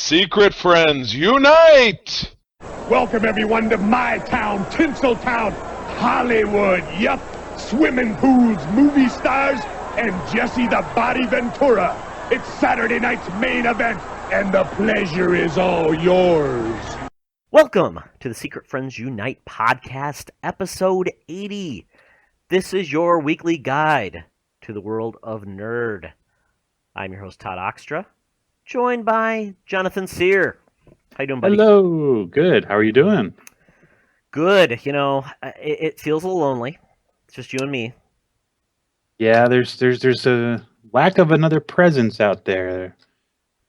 Secret friends, unite! Welcome everyone to my town, Tinseltown, Hollywood. Yup, swimming pools, movie stars, and Jesse the Body Ventura. It's Saturday night's main event, and the pleasure is all yours. Welcome to the Secret Friends Unite podcast, episode 80. This is your weekly guide to the world of nerd. I'm your host, TOXTRA, joined by Jonathan Sear. How you doing, buddy? Hello. Good. How are you doing? Good. You know, it feels a little lonely. It's just you and me. Yeah, there's a lack of another presence out there.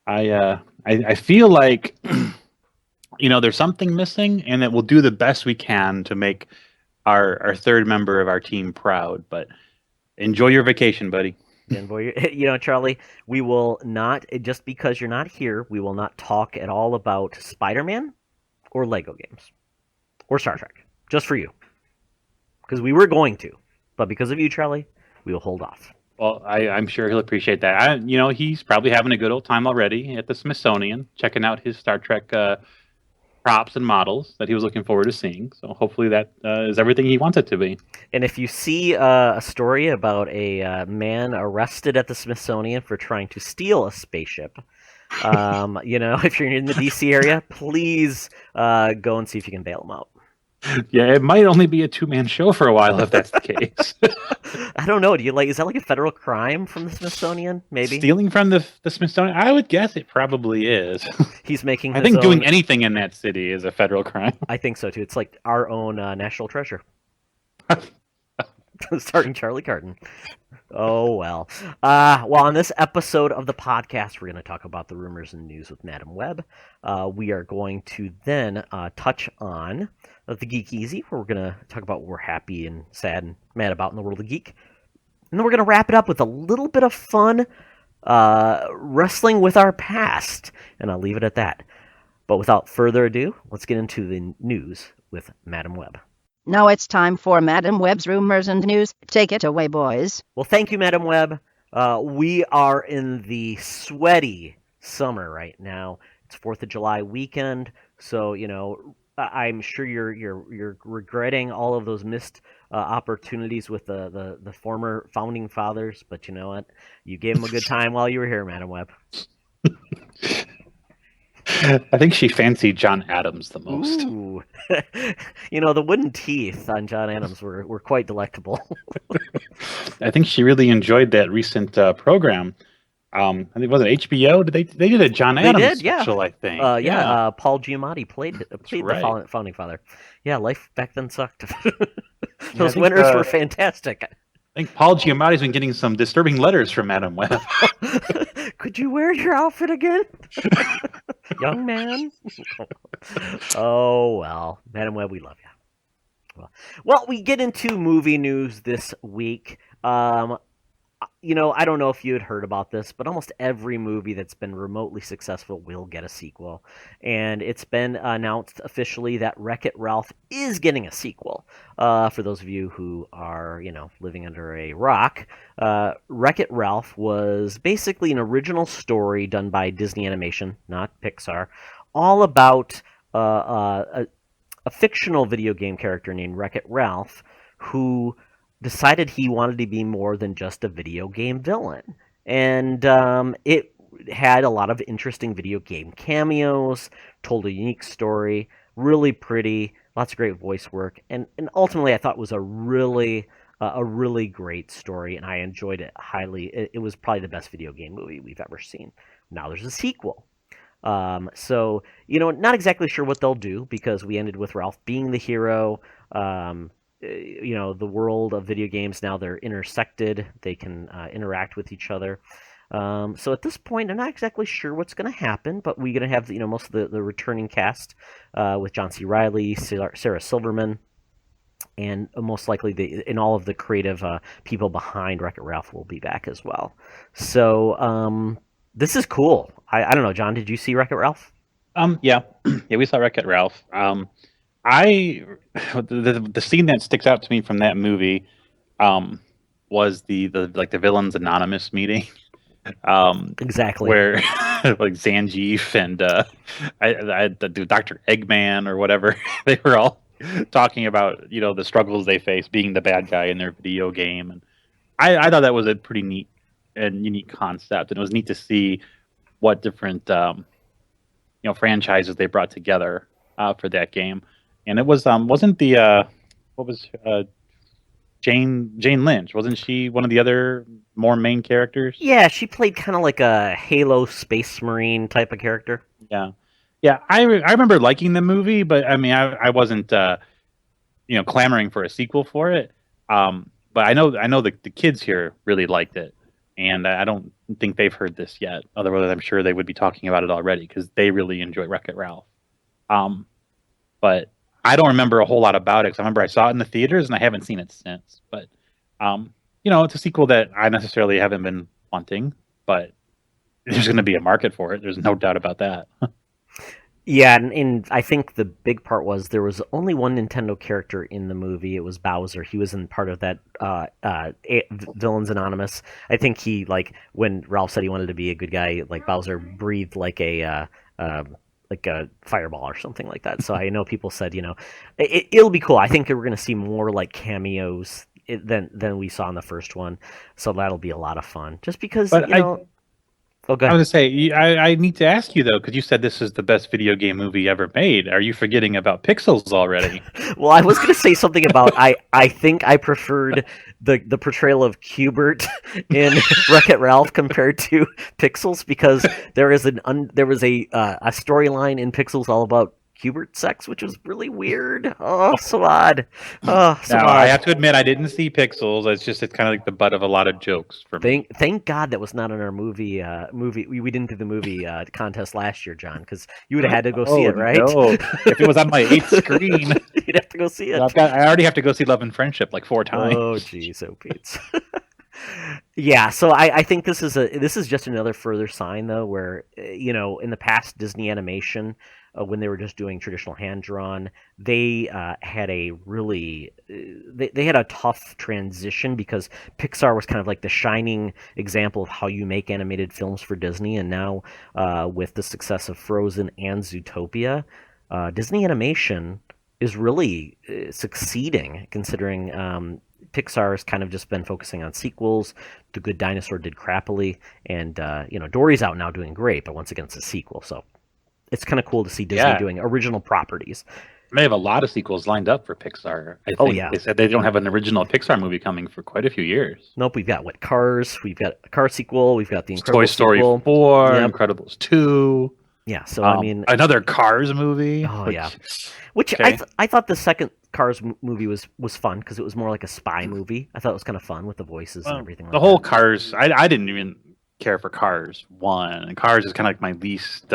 I feel like there's something missing, and that we'll do the best we can to make our third member of our team proud. But enjoy your vacation, buddy. Charlie, we will not, just because you're not here, we will not talk at all about Spider-Man or Lego games or Star Trek, just for you. Because we were going to, but because of you, Charlie, we will hold off. Well, I'm sure he'll appreciate that. He's probably having a good old time already at the Smithsonian, checking out his Star Trek props and models that he was looking forward to seeing. So hopefully that is everything he wants it to be. And if you see a story about a man arrested at the Smithsonian for trying to steal a spaceship, if you're in the D.C. area, please go and see if you can bail him out. Yeah, it might only be a two-man show for a while if that's the case. I don't know. Is that like a federal crime from the Smithsonian? Maybe stealing from the Smithsonian. I would guess it probably is. He's making. I think doing anything in that city is a federal crime. I think so too. It's like our own national treasure. Starting Charlie Carton. Oh, well. On this episode of the podcast, we're going to talk about the rumors and news with Madam Web. We are going to then touch on the Geek-Easy, where we're going to talk about what we're happy and sad and mad about in the world of geek. And then we're going to wrap it up with a little bit of fun wrestling with our past. And I'll leave it at that. But without further ado, let's get into the news with Madam Web. Now it's time for Madam Web's rumors and news. Take it away, boys. Well, thank you, Madam Web. We are in the sweaty summer right now. It's 4th of July weekend, so I'm sure you're regretting all of those missed opportunities with the former founding fathers. But you know what? You gave them a good time while you were here, Madam Web. I think she fancied John Adams the most. Ooh. The wooden teeth on John Adams were quite delectable. I think she really enjoyed that recent program. I think was it HBO? They did a John Adams special, I think. Paul Giamatti played right. The founding father. Yeah, life back then sucked. Those winners were fantastic. I think Paul Giamatti's been getting some disturbing letters from Madam Web. Could you wear your outfit again? Young man? Oh, well. Madam Web, we love you. Well, we get into movie news this week. I don't know if you had heard about this, but almost every movie that's been remotely successful will get a sequel. And it's been announced officially that Wreck-It Ralph is getting a sequel. For those of you who are, living under a rock, Wreck-It Ralph was basically an original story done by Disney Animation, not Pixar, all about a fictional video game character named Wreck-It Ralph who decided he wanted to be more than just a video game villain. And it had a lot of interesting video game cameos, told a unique story, really pretty, lots of great voice work, and ultimately I thought was a really great story, and I enjoyed it highly. It was probably the best video game movie we've ever seen. Now there's a sequel. So, not exactly sure what they'll do, because we ended with Ralph being the hero. The world of video games, now they're intersected. They can interact with each other. So at this point, I'm not exactly sure what's going to happen, but we're going to have most of the returning cast with John C. Reilly, Sarah Silverman, and most likely all of the creative people behind Wreck-It Ralph will be back as well. So this is cool. I don't know, John, did you see Wreck-It Ralph? Yeah, we saw Wreck-It Ralph. The scene that sticks out to me from that movie was the Villains Anonymous meeting Exactly. Where like Zangief and I do Dr. Eggman or whatever, they were all talking about the struggles they face being the bad guy in their video game, and I thought that was a pretty neat and unique concept, and it was neat to see what different franchises they brought together for that game. And it was wasn't the what was Jane Lynch, wasn't she one of the other more main characters? Yeah, she played kind of like a Halo Space Marine type of character. Yeah. I remember liking the movie, but I mean, I wasn't clamoring for a sequel for it. But I know the kids here really liked it, and I don't think they've heard this yet. Otherwise, I'm sure they would be talking about it already because they really enjoy Wreck-It Ralph. But I don't remember a whole lot about it because I remember I saw it in the theaters and I haven't seen it since. But it's a sequel that I necessarily haven't been wanting, but there's going to be a market for it. There's no doubt about that. Yeah, and I think the big part was there was only one Nintendo character in the movie. It was Bowser. He was in part of that Villains Anonymous. I think he, like, when Ralph said he wanted to be a good guy, like, Bowser breathed like a fireball or something like that. So I know people said, it'll be cool. I think we're going to see more, like, cameos than we saw in the first one. So that'll be a lot of fun. Just because, Oh, go ahead. I was going to say, I need to ask you, though, because you said this is the best video game movie ever made. Are you forgetting about Pixels already? Well, I was going to say something about, I think I preferred the portrayal of Q*bert in Wreck-It Ralph compared to Pixels, because there was a storyline in Pixels all about Q*bert sex, which was really weird. Oh, so odd. Oh, so odd. I have to admit, I didn't see Pixels. It's kind of like the butt of a lot of jokes for me. Thank God that was not in our movie. We didn't do the movie contest last year, John, because you would have had to go see it, right? No. If it was on my 8th screen, you'd have to go see it. I already have to go see Love and Friendship like 4 times. Oh, jeez, oh, Pete. Yeah, so I think this is just another further sign, though, where in the past Disney Animation, when they were just doing traditional hand drawn, they had a really they had a tough transition because Pixar was kind of like the shining example of how you make animated films for Disney, and now with the success of Frozen and Zootopia, Disney Animation is really succeeding, considering Pixar has kind of just been focusing on sequels. The Good Dinosaur did crappily, and Dory's out now doing great, but once again, it's a sequel, so it's kind of cool to see Disney doing original properties. They have a lot of sequels lined up for Pixar. I think they said they don't have an original Pixar movie coming for quite a few years. Nope, we've got Cars, we've got a Cars sequel, we've got the Incredibles Toy Story sequel. 4, yep. Incredibles 2. Yeah, so I mean, another Cars movie. Oh yeah, which I thought the second Cars movie was fun because it was more like a spy movie. I thought it was kind of fun with the voices and everything. The whole Cars, I didn't even care for Cars 1, and Cars is kind of like my least.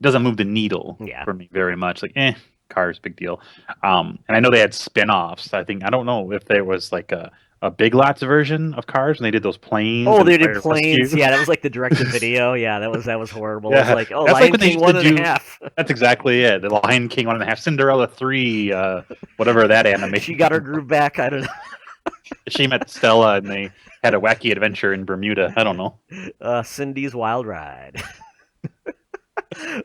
Doesn't move the needle for me very much. Like, Cars, big deal. And I know they had spin-offs. I don't know if there was like a Big Lots version of Cars when they did those planes. Oh, they did planes. Rescue. Yeah, that was like the direct-to-video. Yeah, that was horrible. Yeah. It was like, Lion King 1.5. That's exactly it. The Lion King 1.5, Cinderella 3, whatever that animation. She got her groove back. I don't know. She met Stella and they had a wacky adventure in Bermuda. I don't know. Cindy's Wild Ride.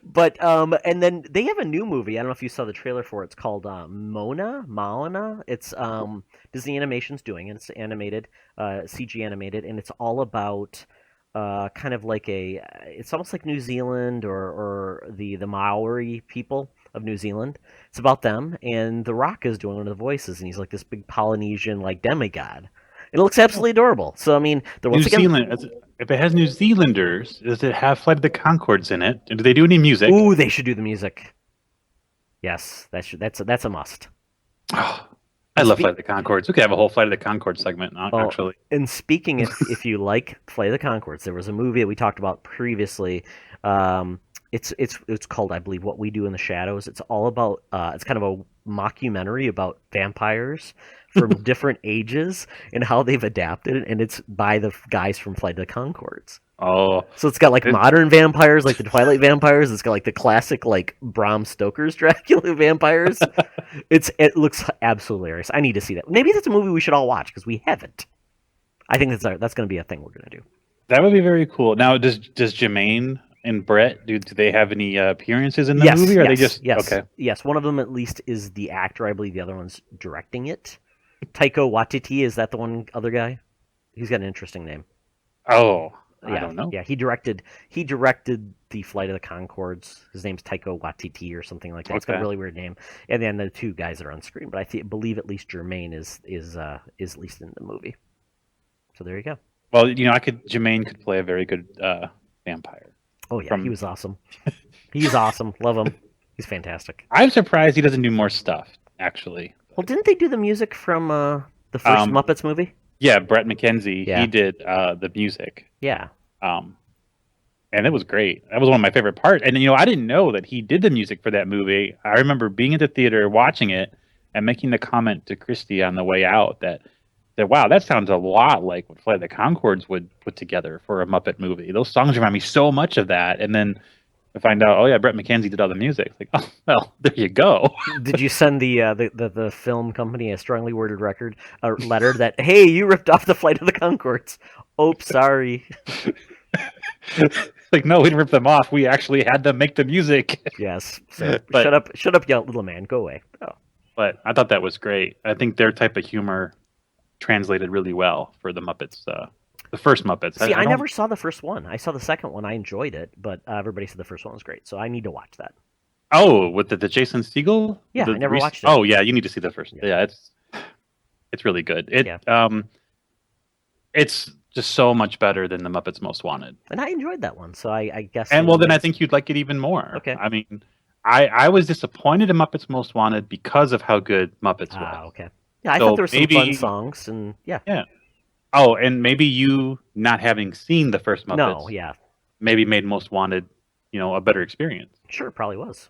But and then they have a new movie. I don't know if you saw the trailer for it. It's called Moana. It's Disney Animation's doing it. It's animated, CG animated, and it's all about kind of like it's almost like New Zealand or the Maori people of New Zealand. It's about them, and The Rock is doing one of the voices, and he's like this big Polynesian like demigod. It looks absolutely adorable. So I mean, New Zealand. If it has New Zealanders, does it have Flight of the Conchords in it? And do they do any music? Ooh, they should do the music. Yes, that's a must. Oh, I love Flight of the Conchords. We could have a whole Flight of the Conchords segment, actually. And speaking, if you like Flight of the Conchords, there was a movie that we talked about previously. It's called, I believe, What We Do in the Shadows. It's all about it's kind of a mockumentary about vampires from different ages and how they've adapted it, and it's by the guys from Flight of the Conchords. Oh, so it's got like modern vampires, like the Twilight vampires. It's got like the classic like Bram Stoker's Dracula vampires. It looks absolutely hilarious. I need to see that. Maybe that's a movie we should all watch because we haven't. I think that's going to be a thing we're going to do. That would be very cool. Now, does Jermaine and Brett do they have any appearances in the movie? Or are they just okay? Yes. One of them at least is the actor. I believe the other one's directing it. Taika Waititi, is that the one other guy? He's got an interesting name. Oh, I don't know. Yeah, he directed the Flight of the Conchords. His name's Taika Waititi or something like that. It's got a really weird name. And then the two guys that are on screen, but I believe at least Jermaine is at least in the movie. So there you go. Well, Jermaine could play a very good vampire. Oh yeah, he was awesome. He's awesome. Love him. He's fantastic. I'm surprised he doesn't do more stuff, actually. Well, didn't they do the music from the first Muppets movie? Yeah, Brett McKenzie. Yeah. He did the music. Yeah. And it was great. That was one of my favorite parts. And I didn't know that he did the music for that movie. I remember being at the theater watching it and making the comment to Christy on the way out that wow, that sounds a lot like what Flight of the Conchords would put together for a Muppet movie. Those songs remind me so much of that. And then I find out, oh yeah, Brett McKenzie did all the music. It's like, oh well, there you go. Did you send the film company a strongly worded letter that, hey, you ripped off the Flight of the Conchords? Oops, sorry. Like, no, we didn't rip them off. We actually had them make the music. Yes. So shut up, young little man. Go away. Oh. But I thought that was great. I think their type of humor translated really well for the Muppets. The first Muppets. See, I never saw the first one. I saw the second one. I enjoyed it, but everybody said the first one was great. So I need to watch that. Oh, with the Jason Segel? Yeah, I never watched it. Oh, yeah, you need to see the first. Yeah, it's really good. It's just so much better than the Muppets Most Wanted. And I enjoyed that one, so I guess. And then I think you'd like it even more. Okay. I mean, I was disappointed in Muppets Most Wanted because of how good Muppets was. Okay. Yeah, I thought there were some fun songs, and yeah. Yeah. Oh, and maybe you not having seen the first Muppets. No, yeah. Maybe made Most Wanted, a better experience. Sure, it probably was.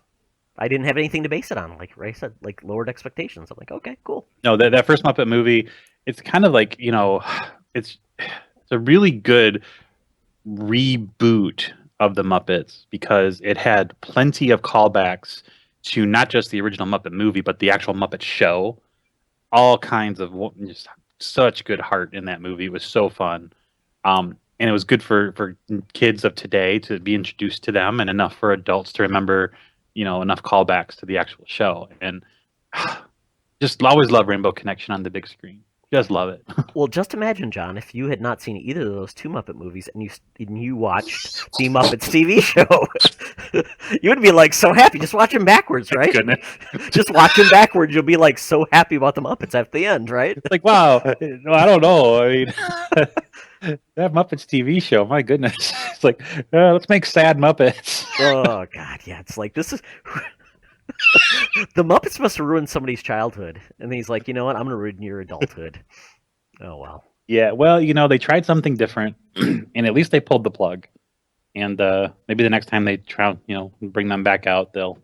I didn't have anything to base it on, like I said, like lowered expectations. I'm like, okay, cool. No, that first Muppet movie, it's kind of like, it's a really good reboot of the Muppets because it had plenty of callbacks to not just the original Muppet movie, but the actual Muppet show. All kinds of just such good heart in that movie. It was so fun. And it was good for kids of today to be introduced to them and enough for adults to remember, enough callbacks to the actual show. And just always love Rainbow Connection on the big screen. Just love it. Well, just imagine, John, if you had not seen either of those two Muppet movies and you watched the Muppets TV show, you would be like so happy. Just watch them backwards, right? Goodness. Just watch them backwards. You'll be like so happy about the Muppets at the end, right? It's like, wow. I don't know. I mean, that Muppets TV show, my goodness. It's like, let's make sad Muppets. Oh, God, yeah. It's like, this is... The Muppets must have ruined somebody's childhood. And he's like, you know what? I'm going to ruin your adulthood. Oh, well. Yeah, well, they tried something different, and at least they pulled the plug. And maybe the next time they try, bring them back out, they'll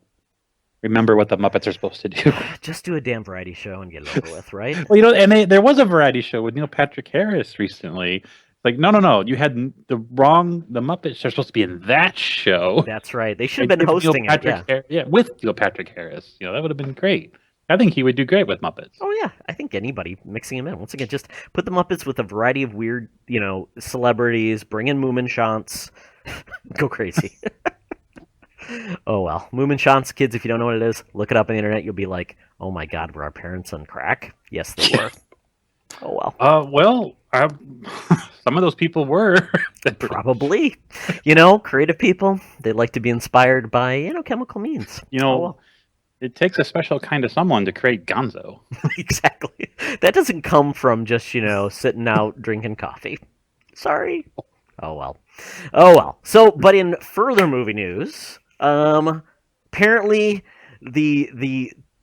remember what the Muppets are supposed to do. Just do a damn variety show and get it over with, right? Well, and there was a variety show with Neil Patrick Harris recently. Like, no, you had the Muppets are supposed to be in that show. That's right. They should have been hosting it. With Neil Patrick Harris. That would have been great. I think he would do great with Muppets. Oh, yeah. I think anybody mixing him in. Once again, just put the Muppets with a variety of weird, celebrities, bring in Moomin Go crazy. Oh, well. Moomin kids, if you don't know what it is, look it up on the internet. You'll be like, oh, my God, were our parents on crack? Yes, they were. Oh, well. Some of those people were. Probably. Creative people, they like to be inspired by, chemical means. It takes a special kind of someone to create Gonzo. Exactly. That doesn't come from just, sitting out drinking coffee. Sorry. Oh, well. So, but in further movie news, apparently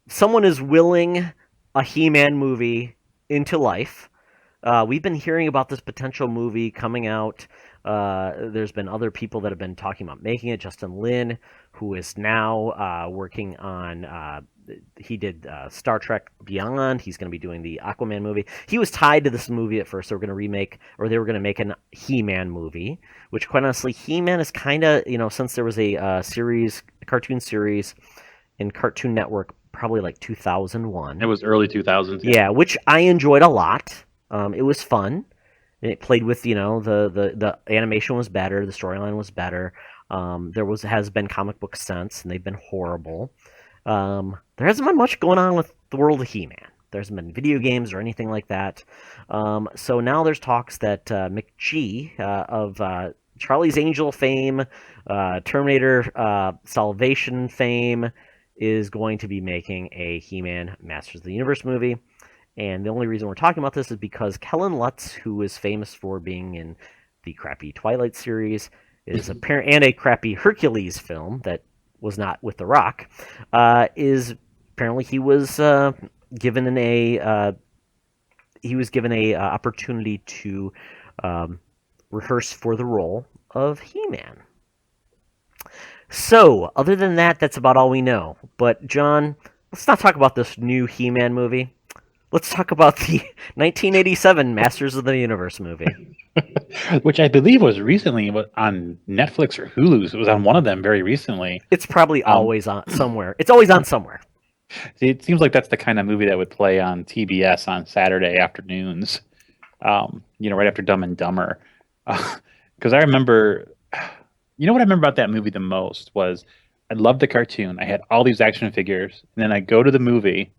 someone is willing a He-Man movie into life. We've been hearing about this potential movie coming out. There's been other people that have been talking about making it. Justin Lin, who is now working on, he did Star Trek Beyond. He's going to be doing the Aquaman movie. He was tied to this movie at first. They were going to make a He-Man movie, which quite honestly, He-Man is kind of, since there was a cartoon series in Cartoon Network, probably like 2001. It was early 2000s. Yeah, which I enjoyed a lot. It was fun. It played with, the animation was better, the storyline was better. Has been comic book since, and they've been horrible. There hasn't been much going on with the world of He-Man. There hasn't been video games or anything like that. So now there's talks that McG of Charlie's Angel fame, Terminator Salvation fame, is going to be making a He-Man Masters of the Universe movie. And the only reason we're talking about this is because Kellen Lutz, who is famous for being in the crappy Twilight series, and a crappy Hercules film that was not with The Rock, is apparently he was given a opportunity to rehearse for the role of He-Man. So, other than that, that's about all we know. But John, let's not talk about this new He-Man movie. Let's talk about the 1987 Masters of the Universe movie. Which I believe was recently on Netflix or Hulu. So it was on one of them very recently. It's probably always on somewhere. It's always on somewhere. See, it seems like that's the kind of movie that would play on TBS on Saturday afternoons, right after Dumb and Dumber. Because I remember, what I remember about that movie the most was I loved the cartoon. I had all these action figures. And then I go to the movie,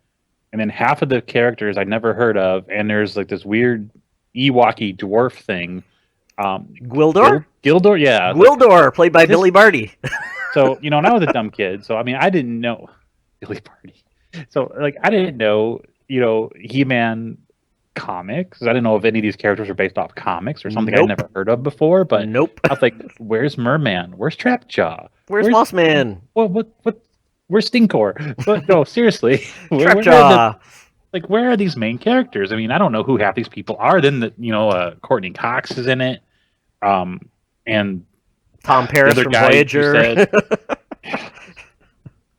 and then half of the characters I'd never heard of, and there's like this weird Ewoky dwarf thing. Gwildor? Gildor, yeah. Gwildor, played by Billy Barty. So, and I was a dumb kid, so I didn't know Billy Barty. So, I didn't know, He-Man comics. I didn't know if any of these characters were based off comics or something I'd never heard of before. But nope. I was like, "Where's Merman? Where's Trapjaw? Where's Mossman? What? Where's Stinkor?" But no, seriously, Trapjaw. Where are these main characters? I don't know who half these people are. Then Courtney Cox is in it, and Tom Paris from Voyager.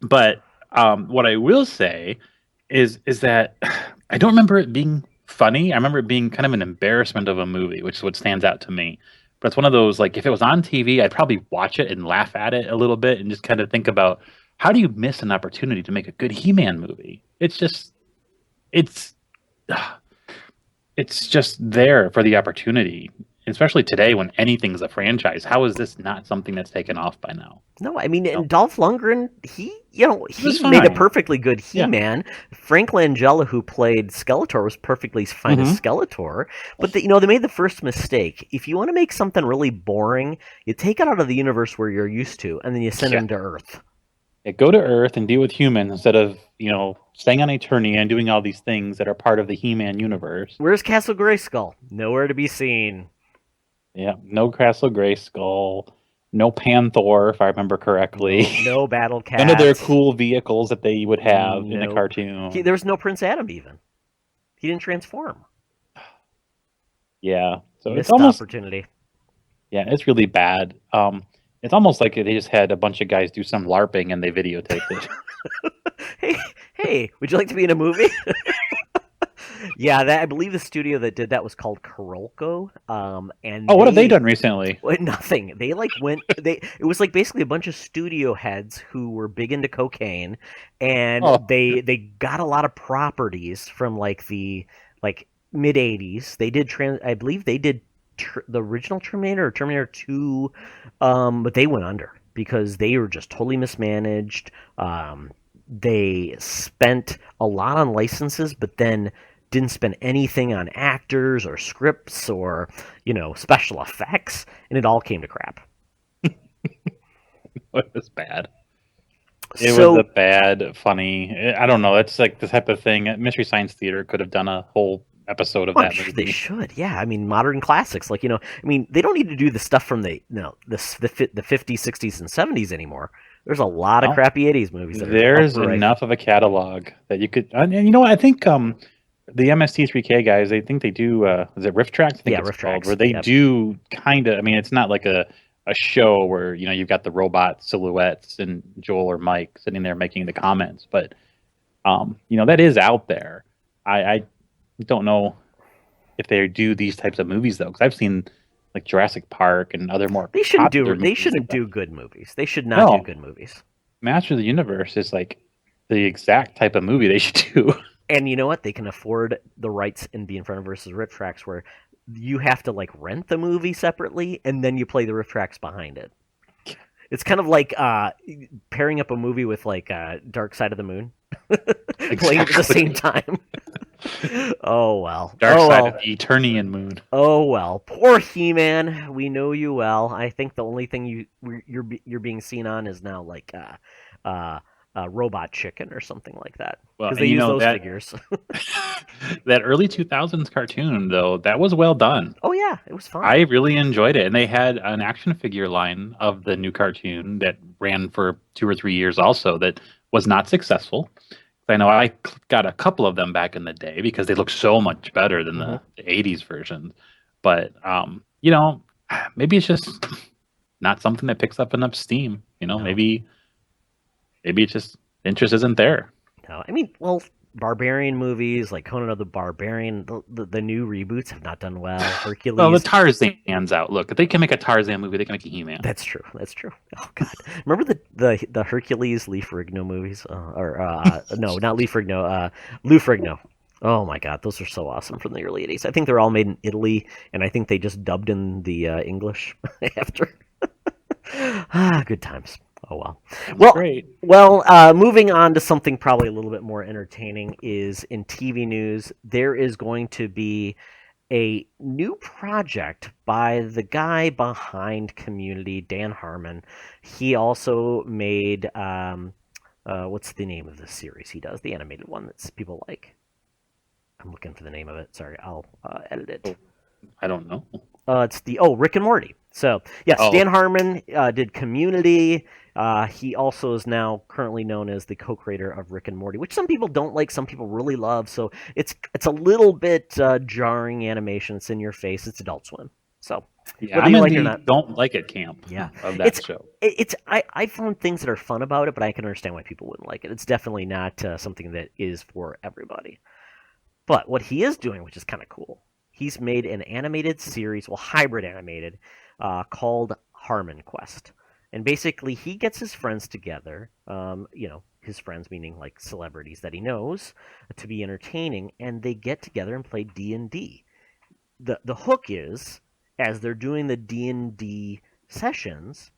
But what I will say is that I don't remember it being funny. I remember it being kind of an embarrassment of a movie, which is what stands out to me. But it's one of those, if it was on TV, I'd probably watch it and laugh at it a little bit and just kind of think about, how do you miss an opportunity to make a good He-Man movie? It's just there for the opportunity, especially today when anything's a franchise. How is this not something that's taken off by now? No, and Dolph Lundgren, he made a perfectly good He-Man. Yeah. Frank Langella, who played Skeletor, was perfectly fine as Skeletor. But they made the first mistake. If you want to make something really boring, you take it out of the universe where you're used to, and then you send them to Earth. Yeah, go to Earth and deal with humans instead of, staying on Eternia and doing all these things that are part of the He-Man universe. Where's Castle Grayskull? Nowhere to be seen. Yeah, no Castle Grayskull, no Panther, if I remember correctly. No Battle Cat. None of their cool vehicles that they would have in the cartoon. There was no Prince Adam even. He didn't transform. Yeah, so missed it's almost opportunity. Yeah, it's really bad. It's almost like they just had a bunch of guys do some LARPing and they videotaped it. hey, would you like to be in a movie? Yeah, I believe the studio that did that was called Karolko. What have they done recently? Nothing. They it was basically a bunch of studio heads who were big into cocaine, and they got a lot of properties from the mid '80s. They did I believe they did the original Terminator or Terminator 2, but they went under because they were just totally mismanaged. They spent a lot on licenses, but then didn't spend anything on actors or scripts or special effects, and it all came to crap. It was bad. It was a bad, funny. I don't know. It's like the type of thing. Mystery Science Theater could have done a whole episode of that movie. They should. Yeah, modern classics. They don't need to do the stuff from the 50s, 60s, and 70s anymore. There's a lot of crappy 80s movies. There's enough of a catalog that you could. And I think the MST3K guys, I think they do. Is it Riff Tracks? Riff Tracks. Where they do kind of. It's not like a show where you've got the robot silhouettes and Joel or Mike sitting there making the comments, but that is out there. I don't know if they do these types of movies though, because I've seen Jurassic Park and other more. They shouldn't do good movies. They should not do good movies. Master of the Universe is the exact type of movie they should do. And you know what? They can afford the rights in Being Front versus Rip Tracks, where you have to like rent the movie separately, and then you play the riff tracks behind it. It's kind of like pairing up a movie with like Dark Side of the Moon, playing it at the same time. Oh well. Dark oh Side well. of the Eternian Moon. Oh well. Poor He-Man. We know you well. I think the only thing you're being seen on is now like Robot Chicken or something like that, Well, because they use those figures. That early 2000s cartoon, though, that was well done. Oh yeah, it was fun. I really enjoyed it, and they had an action figure line of the new cartoon that ran for 2 or 3 years also that was not successful. I know I got a couple of them back in the day because they look so much better than the 80s version. But, maybe it's just not something that picks up enough steam. No. Maybe it's just interest isn't there. No, I mean, well, Barbarian movies like Conan the Barbarian, the new reboots have not done well. Hercules. Well, the Tarzan's out. Look, if they can make a Tarzan movie, they can make a He-Man. That's true. Oh God, remember the Hercules Lee Ferrigno movies? No, not Lee Ferrigno. Lou Ferrigno. Oh my God, those are so awesome from the early '80s. I think they're all made in Italy, and I think they just dubbed in the English after. Good times. Oh well. Great. Well, moving on to something probably a little bit more entertaining is in TV news. There is going to be a new project by the guy behind Community, Dan Harmon. He also made what's the name of the series he does? The animated one that people like. I'm looking for the name of it. Sorry, I'll edit it. I don't know. It's Rick and Morty. So yes, Dan Harmon did Community. He also is now currently known as the co-creator of Rick and Morty, which some people don't like, some people really love. So it's a little bit jarring animation. It's in your face. It's Adult Swim. So yeah, whether you like it or not, don't like it camp. Yeah, of that show. I found things that are fun about it, but I can understand why people wouldn't like it. It's definitely not something that is for everybody. But what he is doing, which is kind of cool, he's made an animated series, hybrid animated, called Harmon Quest. And basically, he gets his friends together, his friends meaning like celebrities that he knows, to be entertaining, and they get together and play D&D. The hook is, as they're doing the D&D sessions,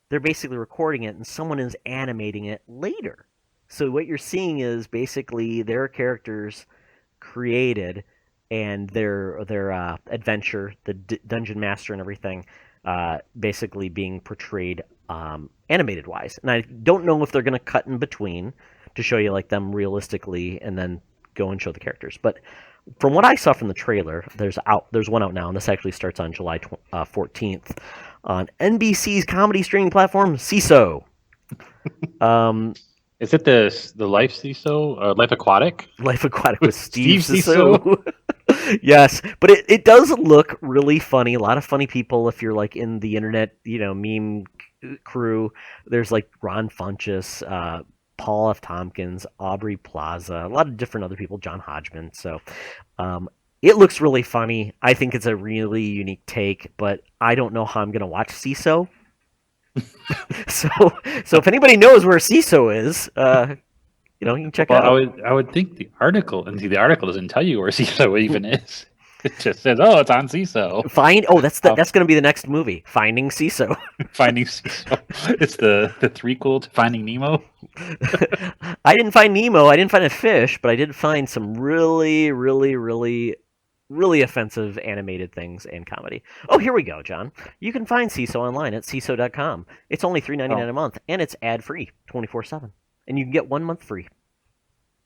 they're basically recording it, and someone is animating it later. So what you're seeing is basically their characters created, and their adventure, the dungeon master and everything, basically being portrayed animated wise. And I don't know if they're going to cut in between to show you like them realistically and then go and show the characters. But from what I saw from the trailer, there's one out now, and this actually starts on July 14th on NBC's comedy streaming platform Seeso. Is it the Life Seeso? Life Aquatic? Life Aquatic with Steve Seeso. Yes, but it does look really funny. A lot of funny people if you're like in the internet, meme crew. There's like Ron Funches, Paul F. Tompkins, Aubrey Plaza, a lot of different other people, John Hodgman. So it looks really funny. I think it's a really unique take, but I don't know how I'm going to watch Seeso. so if anybody knows where Seeso is, you can check it out. I would think the article doesn't tell you where Seeso even is. It just says, it's on Seeso. That's going to be the next movie, Finding Seeso. Finding Seeso. It's the threequel to Finding Nemo. I didn't find Nemo. I didn't find a fish, but I did find some really, really, really, really offensive animated things and comedy. Oh, here we go, John. You can find Seeso online at Seeso.com. It's only $3.99 a month, and it's ad-free 24/7. And you can get 1 month free.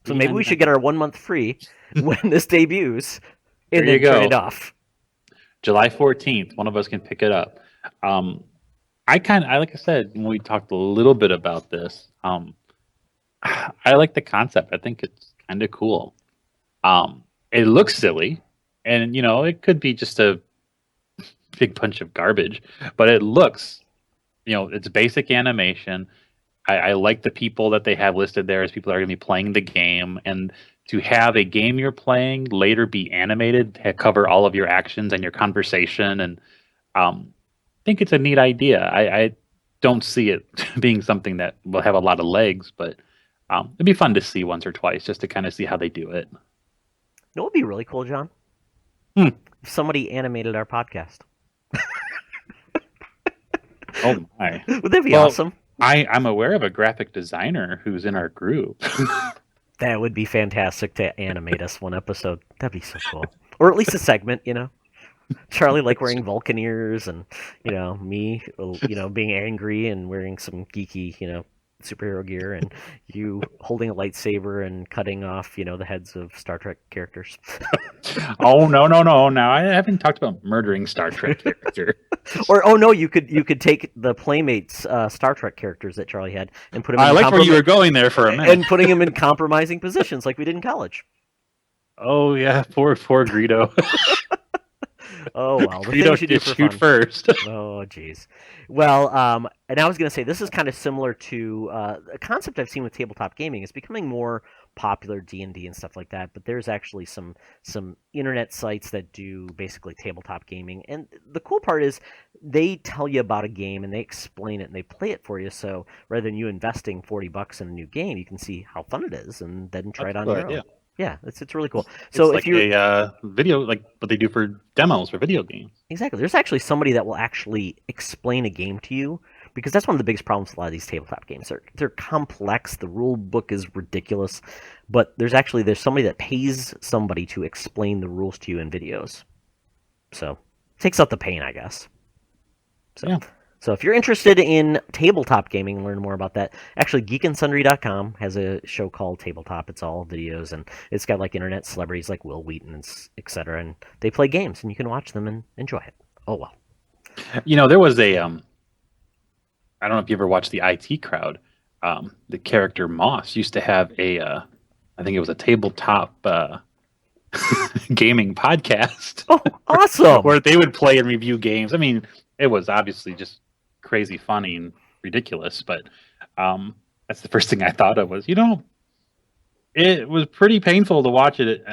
So maybe we should get our 1 month free when this debuts, and then turn it off. July 14th, one of us can pick it up. Like I said, when we talked a little bit about this, I like the concept. I think it's kind of cool. It looks silly, and it could be just a big bunch of garbage, but it looks, it's basic animation. I like the people that they have listed there as people that are going to be playing the game, and to have a game you're playing later be animated, to cover all of your actions and your conversation, and I think it's a neat idea. I don't see it being something that will have a lot of legs, but it'd be fun to see once or twice just to kind of see how they do it. What would be really cool, John? If somebody animated our podcast. Oh my! Would that be awesome? I'm aware of a graphic designer who's in our group. That would be fantastic to animate us one episode. That'd be so cool. Or at least a segment, Charlie wearing Vulcan ears and, me, being angry and wearing some geeky, superhero gear and you holding a lightsaber and cutting off, the heads of Star Trek characters. Oh, no. Now, I haven't talked about murdering Star Trek characters. Or, oh no, you could take the Playmates Star Trek characters that Charlie had and put them I like where you were going there for a minute. And putting them in compromising positions like we did in college. Oh, yeah, poor Greedo. Oh, well. The Greedo things you do should for shoot fun. first. Oh, jeez. Well, and I was going to say, this is kind of similar to a concept I've seen with tabletop gaming. It's becoming more popular, D&D and stuff like that, but there's actually some internet sites that do basically tabletop gaming. And the cool part is they tell you about a game and they explain it and they play it for you. So rather than you investing $40 in a new game, you can see how fun it is and then try it on your own. Yeah, it's really cool. So it's if you a video, like what they do for demos for video games. Exactly. There's actually somebody that will actually explain a game to you, because that's one of the biggest problems with a lot of these tabletop games. They're complex. The rule book is ridiculous, but there's somebody that pays somebody to explain the rules to you in videos. So it takes out the pain, I guess. So if you're interested in tabletop gaming and learn more about that, actually geekandsundry.com has a show called Tabletop. It's all videos, and it's got internet celebrities like Will Wheaton, and etc. And they play games, and you can watch them and enjoy it. Oh, well. There was a, I don't know if you ever watched the IT Crowd. The character Moss used to have I think it was a tabletop gaming podcast. Oh, awesome! Where they would play and review games. I mean, it was obviously just crazy funny and ridiculous, but that's the first thing I thought of was, it was pretty painful to watch it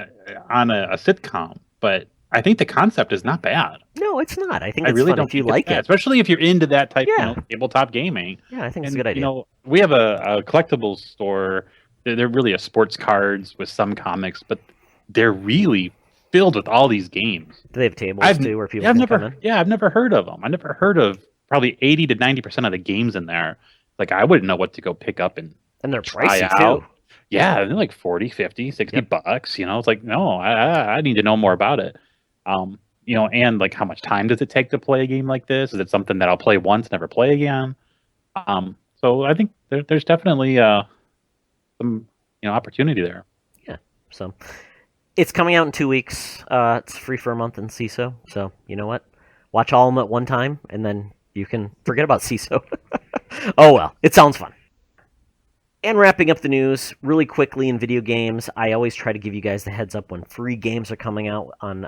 on a sitcom, but I think the concept is not bad. No, it's not. I think I it's really fun don't if you like it. especially if you're into that type of tabletop gaming. Yeah, I think it's a good idea. We have a collectibles store. They're really a sports cards with some comics, but they're really filled with all these games. Do they have tables too where people can come in? Yeah, I've never heard of them. I never heard of probably 80 to 90% of the games in there. I wouldn't know what to go pick up and they're try pricey out. too. Yeah, they're like 40, 50, 60 bucks. It's like, no, I need to know more about it. And how much time does it take to play a game like this? Is it something that I'll play once, never play again? So I think there's definitely some opportunity there. Yeah. So it's coming out in 2 weeks. It's free for a month in CISO. So you know what? Watch all of them at one time, and then you can forget about CISO. Oh well, it sounds fun. And wrapping up the news really quickly in video games, I always try to give you guys the heads up when free games are coming out on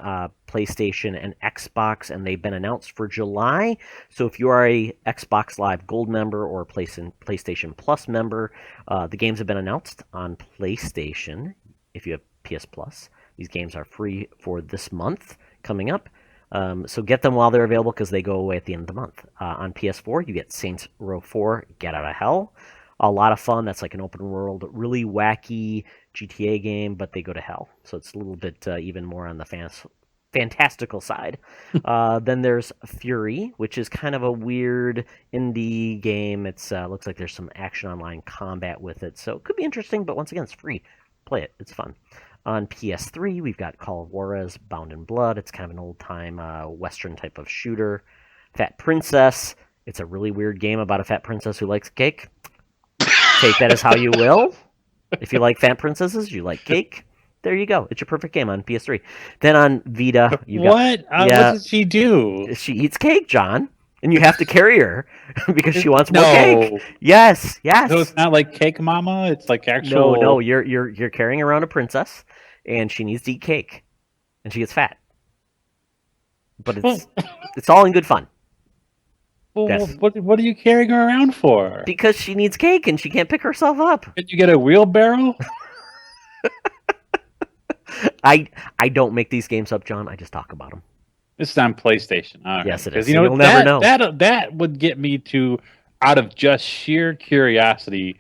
PlayStation and Xbox, and they've been announced for July. So if you are a Xbox Live Gold member or a PlayStation Plus member, the games have been announced on PlayStation. If you have PS Plus, these games are free for this month coming up. So get them while they're available because they go away at the end of the month. On PS4, you get Saints Row 4, Get Out of Hell. A lot of fun. That's like an open world, really wacky GTA game, but they go to hell. So it's a little bit even more on the fantastical side. Then there's Fury, which is kind of a weird indie game. It's looks like there's some action online combat with it. So it could be interesting, but once again, it's free. Play it. It's fun. On PS3, we've got Call of Juarez, Bound in Blood. It's kind of an old-time Western type of shooter. Fat Princess. It's a really weird game about a fat princess who likes cake. Take that as how you will. If you like fat princesses, you like cake. There you go. It's your perfect game on PS3. Then on Vita, you got... What? What does she do? She eats cake, John. And you have to carry her because she wants more cake. Yes. So it's not like Cake Mama? It's like actual... No, you're carrying around a princess, and she needs to eat cake. And she gets fat. But it's all in good fun. Well, yes. What are you carrying her around for? Because she needs cake and she can't pick herself up. Did you get a wheelbarrow? I don't make these games up, John. I just talk about them. This is on PlayStation. All right. Yes, it is. So You'll never know. That would get me to, out of just sheer curiosity,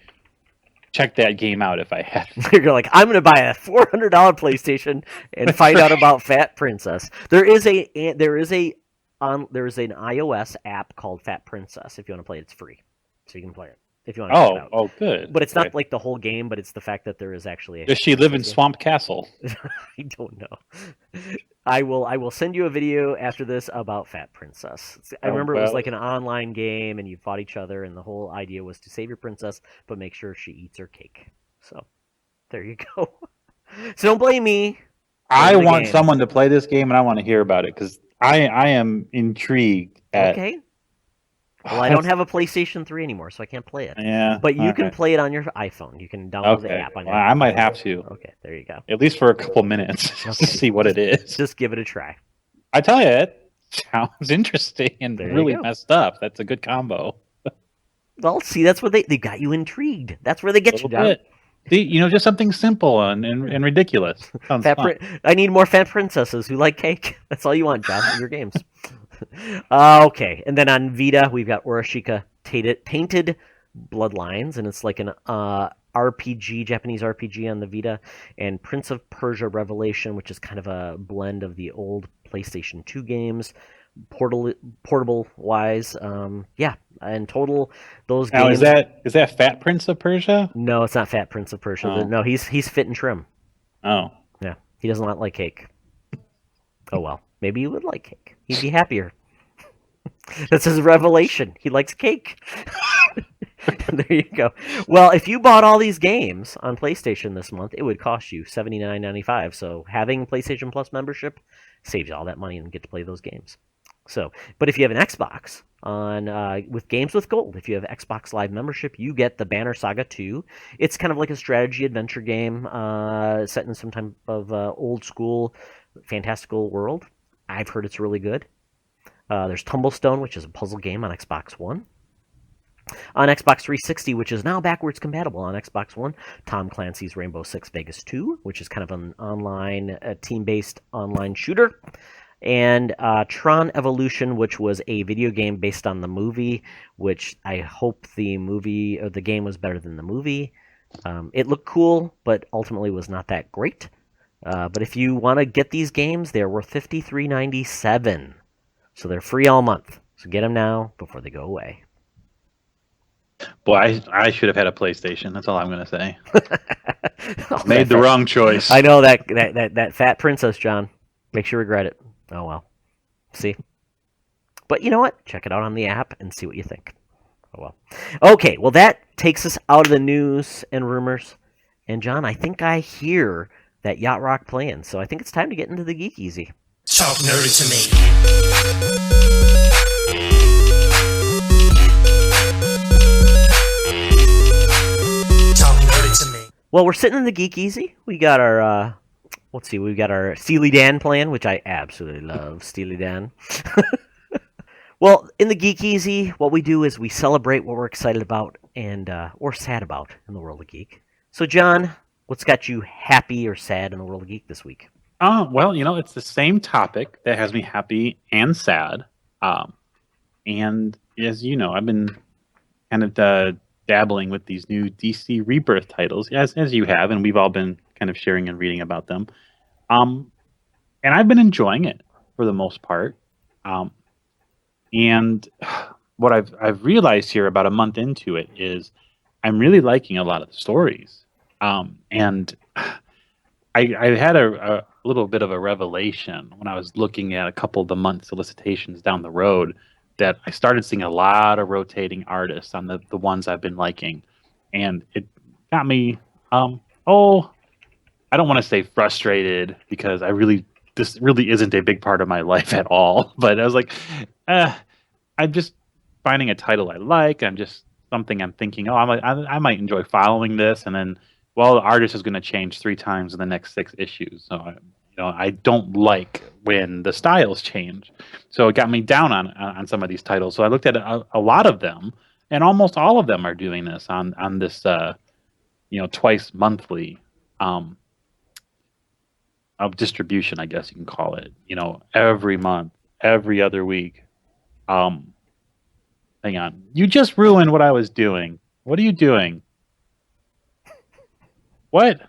check that game out if I had. You're like, I'm going to buy a $400 PlayStation and find out about Fat Princess. There is an iOS app called Fat Princess. If you want to play it, it's free, so you can play it if you want to check it out. Oh, good. But it's not like the whole game, but it's the fact that there is actually. Does she live in Swamp Castle? I don't know. I will send you a video after this about Fat Princess. I remember it was like an online game, and you fought each other, and the whole idea was to save your princess, but make sure she eats her cake. So, there you go. So don't blame me. I want someone to play this game, and I want to hear about it because I am intrigued. Okay. Well, I don't have a PlayStation 3 anymore, so I can't play it. Yeah. But you can play it on your iPhone. You can download the app on your I might have to. Okay, there you go. At least for a couple minutes to see what it is. Just give it a try. I tell you, it sounds interesting and really messed up. That's a good combo. Well, see, that's what they got you intrigued. That's where they get you, John. Just something simple and ridiculous. Sounds fun. I need more fat princesses who like cake. That's all you want, John, in your games. Okay, and then on Vita, we've got Orishika Tainted Bloodlines, and it's like an RPG, Japanese RPG on the Vita, and Prince of Persia Revelation, which is kind of a blend of the old PlayStation 2 games, portable-wise. Yeah, in total, those games... Now, is that Fat Prince of Persia? No, it's not Fat Prince of Persia. Oh. No, he's fit and trim. Oh. Yeah, he does not like cake. Oh, well. Maybe you would like cake. He'd be happier. That's his revelation. He likes cake. There you go. Well, if you bought all these games on PlayStation this month, it would cost you $79.95. So having PlayStation Plus membership saves you all that money and get to play those games. So, but if you have an Xbox with Games with Gold, if you have Xbox Live membership, you get the Banner Saga 2. It's kind of like a strategy adventure game set in some type of old school fantastical world. I've heard it's really good. There's Tumblestone, which is a puzzle game on Xbox One. On Xbox 360, which is now backwards compatible on Xbox One, Tom Clancy's Rainbow Six Vegas 2, which is kind of an online, team-based online shooter. And Tron Evolution, which was a video game based on the movie, which I hope the game was better than the movie. It looked cool, but ultimately was not that great. But if you want to get these games, they're worth $53.97. So they're free all month. So get them now before they go away. Boy, I should have had a PlayStation. That's all I'm going to say. Made the wrong choice. I know that Fat Princess, John. Makes you regret it. Oh, well. See? But you know what? Check it out on the app and see what you think. Oh, well. Okay, well, that takes us out of the news and rumors. And, John, I think I hear that Yacht Rock playing, so I think it's time to get into the Geek-Easy. Talk nerdy to me. Talk nerdy to me. Well, we're sitting in the Geek-Easy. We got our, we got our Steely Dan playing, which I absolutely love, Steely Dan. Well, in the Geek-Easy, what we do is we celebrate what we're excited about and or sad about in the world of geek. So, John, what's got you happy or sad in the world of geek this week? Well, it's the same topic that has me happy and sad. And as you know, I've been kind of dabbling with these new DC Rebirth titles, as you have, and we've all been kind of sharing and reading about them. And I've been enjoying it for the most part. And what I've realized here about a month into it is I'm really liking a lot of the stories. And I had a little bit of a revelation when I was looking at a couple of the month solicitations down the road that I started seeing a lot of rotating artists on the ones I've been liking. And it got me, I don't want to say frustrated because this really isn't a big part of my life at all. But I was like, I'm just finding a title I like. I'm just something I'm thinking, I might enjoy following this. And then, well, the artist is going to change 3 times in the next 6 issues. So, I don't like when the styles change. So it got me down on some of these titles. So I looked at a lot of them, and almost all of them are doing this on this, twice monthly of distribution, I guess you can call it. Every month, every other week. Hang on. You just ruined what I was doing. What are you doing? What?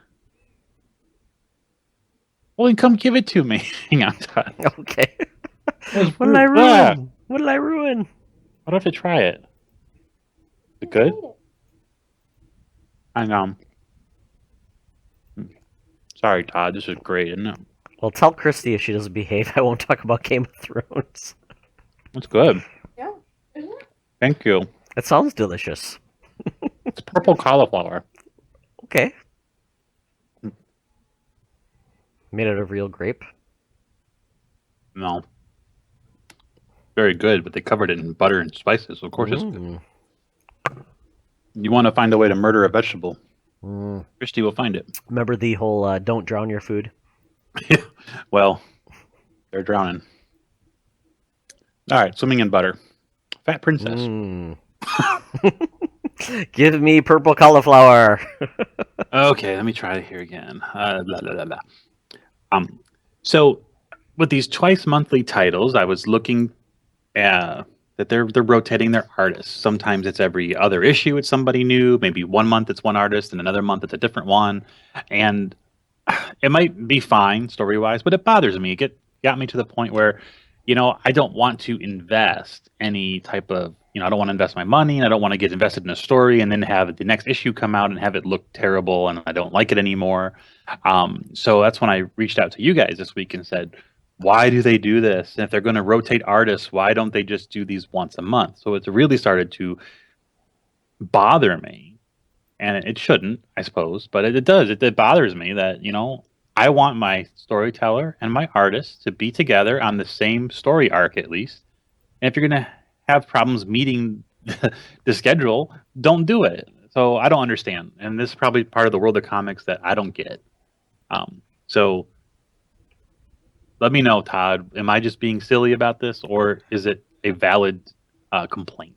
Well, then come give it to me. Hang on, Todd. Okay. What What did I ruin? What did I ruin? I'd have to try it. Is it good? Hang on. Sorry, Todd. This is great, isn't it? Well, tell Christy if she doesn't behave, I won't talk about Game of Thrones. It's good. Yeah. Isn't it? Thank you. It sounds delicious. It's purple cauliflower. Okay. Made out of real grape. No. Very good, but they covered it in butter and spices. Of course, it's good. Mm. You want to find a way to murder a vegetable. Mm. Christy will find it. Remember the whole don't drown your food? Well, they're drowning. All right, swimming in butter. Fat princess. Mm. Give me purple cauliflower. Okay, let me try it here again. Blah, blah, blah, blah. So with these twice monthly titles, I was looking that they're rotating their artists. Sometimes it's every other issue it's somebody new. Maybe 1 month it's one artist, and another month it's a different one. And it might be fine story wise, but it bothers me. It got me to the point where, I don't want to invest any type of, I don't want to invest my money, and I don't want to get invested in a story and then have the next issue come out and have it look terrible and I don't like it anymore. So that's when I reached out to you guys this week and said, why do they do this? And if they're going to rotate artists, why don't they just do these once a month? So it's really started to bother me. And it shouldn't, I suppose, but it does. It bothers me that, I want my storyteller and my artist to be together on the same story arc at least. And if you're going to have problems meeting the schedule, don't do it. So I don't understand. And this is probably part of the world of comics that I don't get. So let me know, Todd. Am I just being silly about this, or is it a valid complaint?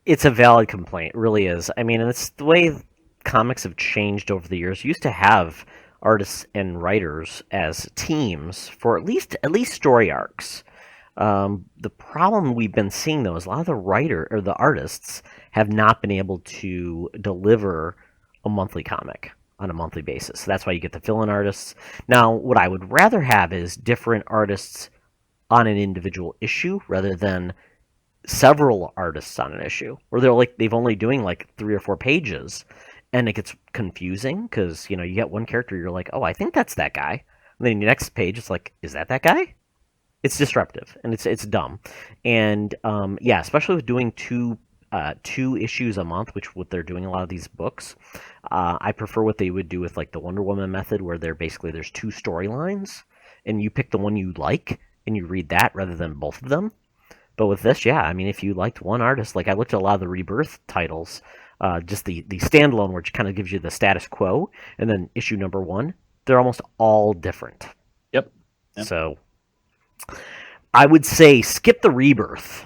It's a valid complaint. It really is. I mean, it's the way comics have changed over the years. You used to have artists and writers as teams for at least story arcs. The problem we've been seeing, though, is a lot of the artists have not been able to deliver a monthly comic on a monthly basis. So that's why you get the fill-in artists. Now, what I would rather have is different artists on an individual issue rather than several artists on an issue, where they've only doing 3 or 4 pages, and it gets confusing because you get one character, you're like, oh, I think that's that guy, and then the next page it's like, is that guy? It's disruptive and it's dumb, and especially with doing two issues a month, which what they're doing a lot of these books. I prefer what they would do with the Wonder Woman method, where there's 2 storylines, and you pick the one you like and you read that rather than both of them. But with this, if you liked one artist, I looked at a lot of the Rebirth titles, just the standalone, which kind of gives you the status quo, and then issue number 1, they're almost all different. Yep. So I would say skip the Rebirth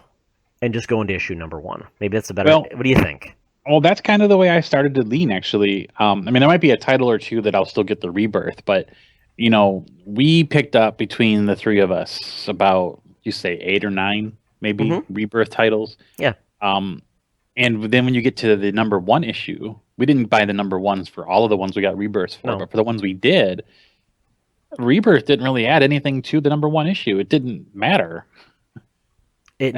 and just go into issue number 1. Maybe that's a better. Well, what do you think? Well, that's kind of the way I started to lean, actually. There might be a title or two that I'll still get the Rebirth, but we picked up between the 3 of us about, you say 8 or 9 maybe Rebirth titles. Yeah. And then when you get to the number 1 issue, we didn't buy the number 1s for all of the ones we got Rebirths for, but for the ones we did, Rebirth didn't really add anything to the number 1 issue. It didn't matter. It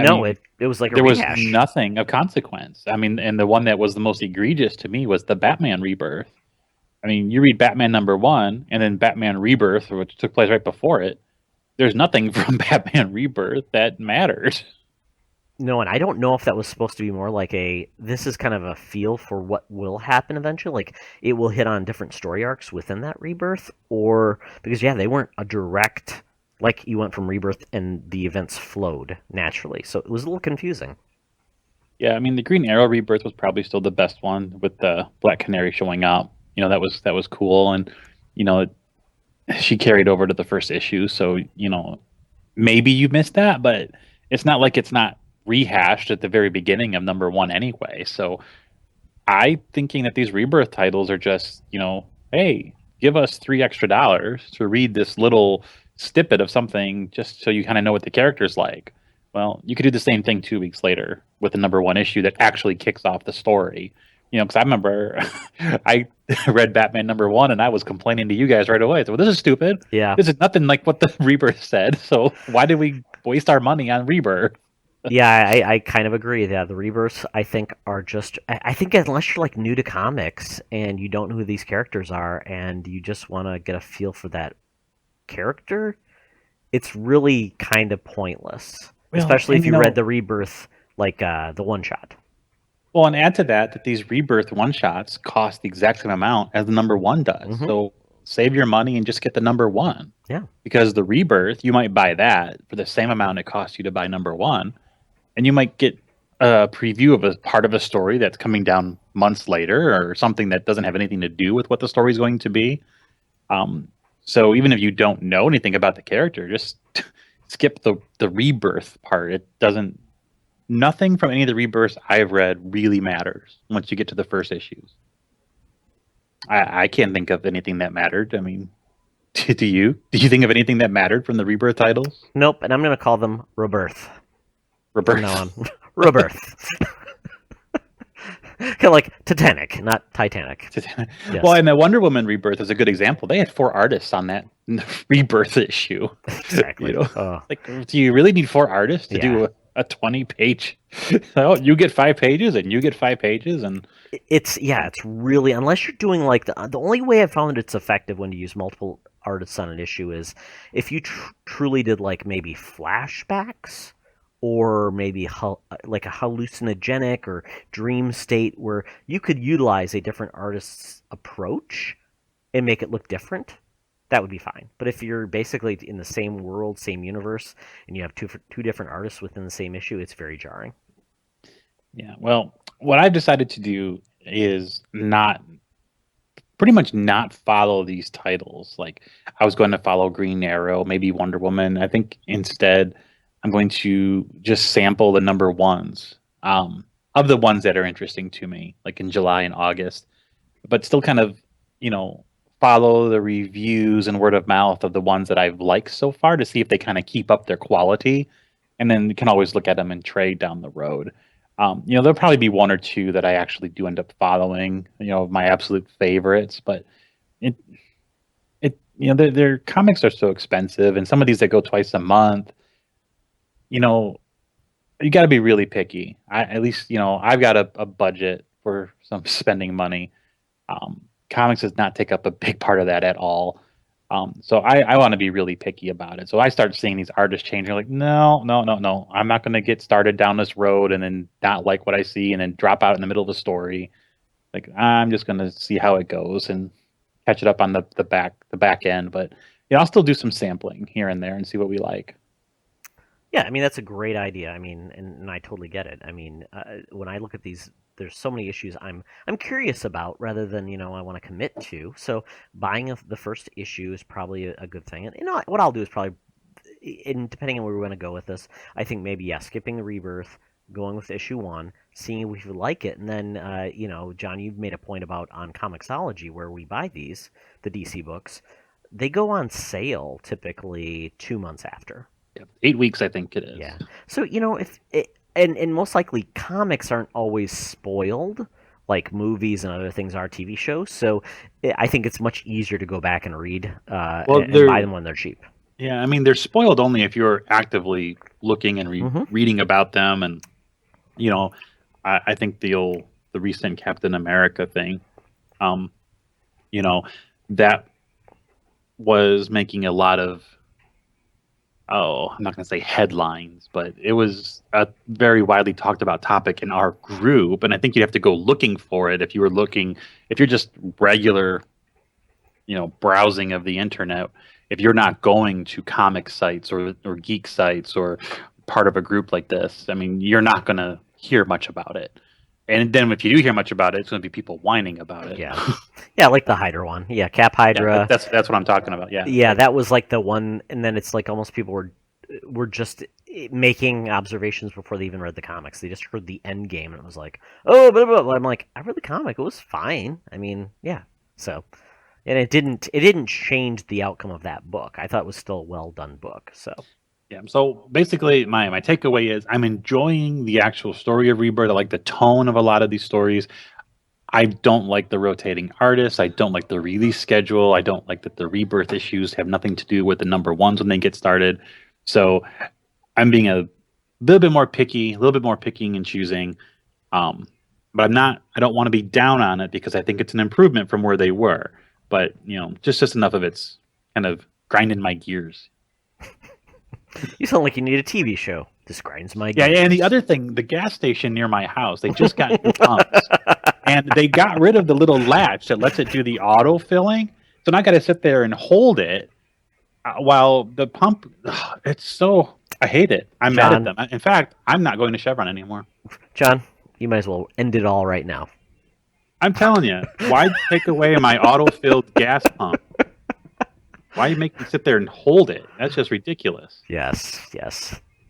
was like a there rehash. Was nothing of consequence. And the one that was the most egregious to me was the Batman Rebirth. You read Batman number 1 and then Batman Rebirth, which took place right before it. There's nothing from Batman Rebirth that matters. No, and I don't know if that was supposed to be more like this is kind of a feel for what will happen eventually. It will hit on different story arcs within that Rebirth, or because they weren't a direct, you went from Rebirth and the events flowed naturally. So it was a little confusing. Yeah, the Green Arrow Rebirth was probably still the best one with the Black Canary showing up. That was cool, and she carried over to the first issue, so maybe you missed that, but it's not like it's not rehashed at the very beginning of number 1 anyway. So I thinking that these Rebirth titles are just, hey, give us $3 extra to read this little snippet of something just so you kind of know what the character's like. Well, you could do the same thing 2 weeks later with the number 1 issue that actually kicks off the story Because I remember I read Batman #1 and I was complaining to you guys right away. So well, this is stupid. Yeah. This is nothing like what the Rebirth said. So why did we waste our money on Rebirth? Yeah, I kind of agree. Yeah, the rebirths I think are just. I think unless you're like new to comics and you don't know who these characters are and you just want to get a feel for that character, it's really kind of pointless. Well, Especially and, if you read the rebirth, like the one shot. Well, and add to that these Rebirth one-shots cost the exact same amount as the #1 does. Mhm. So save your money and just get the #1. Yeah. Because the Rebirth, you might buy that for the same amount it costs you to buy #1, and you might get a preview of a part of a story that's coming down months later or something that doesn't have anything to do with what the story is going to be. So even if you don't know anything about the character, just skip the Rebirth part. It doesn't. Nothing from any of the Rebirths I've read really matters once you get to the first issues. I can't think of anything that mattered. I mean, do you? Do you think of anything that mattered from the Rebirth titles? Nope, and I'm going to call them rebirth. Rebirth. From now on. Rebirth. Kind of like Titanic, not Titanic. Titanic. Yes. Well, and the Wonder Woman Rebirth is a good example. They had 4 artists on that Rebirth issue. Exactly. Like, do you really need 4 artists to do a 20-page? Oh, you get 5 pages, and you get 5 pages, and it's really, unless you're doing like the only way I've found it's effective when you use multiple artists on an issue is if you truly did like maybe flashbacks. Or maybe like a hallucinogenic or dream state where you could utilize a different artist's approach and make it look different, that would be fine. But if you're basically in the same world, same universe, and you have two different artists within the same issue, it's very jarring. Yeah, well, what I've decided to do is pretty much not follow these titles. Like, I was going to follow Green Arrow, maybe Wonder Woman. I think instead I'm going to just sample the #1s of the ones that are interesting to me, like in July and August, but still kind of, follow the reviews and word of mouth of the ones that I've liked so far to see if they kind of keep up their quality. And then you can always look at them and trade down the road. There'll probably be 1 or 2 that I actually do end up following, my absolute favorites, but their comics are so expensive, and some of these that go twice a month, you got to be really picky. At least, I've got a budget for some spending money. Comics does not take up a big part of that at all. So I want to be really picky about it. So I start seeing these artists changing, like, no. I'm not going to get started down this road and then not like what I see and then drop out in the middle of the story. Like, I'm just going to see how it goes and catch it up on the back end. But I'll still do some sampling here and there and see what we like. Yeah, I mean, that's a great idea. I mean, and I totally get it. I mean, when I look at these, there's so many issues I'm curious about rather than, I want to commit to. So buying the first issue is probably a good thing. And, what I'll do is probably, and depending on where we want to go with this, I think maybe, skipping the Rebirth, going with issue 1, seeing if we like it. And then, John, you've made a point about on Comixology where we buy the DC books. They go on sale typically 2 months after. 8 weeks, I think it is. Yeah. So, if and most likely comics aren't always spoiled like movies and other things are TV shows. So I think it's much easier to go back and read and buy them when they're cheap. Yeah, I mean, they're spoiled only if you're actively looking and reading about them. And, I think the recent Captain America thing, that was making a lot of, I'm not going to say headlines, but it was a very widely talked about topic in our group. And I think you'd have to go looking for it if you're just regular, browsing of the internet. If you're not going to comic sites or geek sites or part of a group like this, I mean, you're not going to hear much about it. And then if you do hear much about it, it's going to be people whining about it. Yeah. Yeah, like the Hydra one. Yeah, Cap Hydra. Yeah, that's what I'm talking about. Yeah. Yeah, that was like the one, and then it's like almost people were just making observations before they even read the comics. They just heard the end game and it was like, oh, blah, blah, blah. I'm like, I read the comic. It was fine. I mean, yeah. So, and it didn't change the outcome of that book. I thought it was still a well done book. So. Yeah, so basically my takeaway is I'm enjoying the actual story of Rebirth. I like the tone of a lot of these stories. I don't like the rotating artists. I don't like the release schedule. I don't like that the rebirth issues have nothing to do with the number ones when they get started. So I'm being a little bit more picky, a little bit more picking and choosing. But I don't want to be down on it because I think it's an improvement from where they were. But, just enough of it's kind of grinding my gears. You sound like you need a TV show. This grinds my Yeah, gears. and the other thing, the gas station near my house, they just got new pumps. And they got rid of the little latch that lets it do the auto filling. So now I got to sit there and hold it while the pump, I hate it. I'm mad at them. In fact, I'm not going to Chevron anymore. John, you might as well end it all right now. I'm telling you, why take away my auto-filled gas pump? Why make me sit there and hold it? That's just ridiculous. Yes.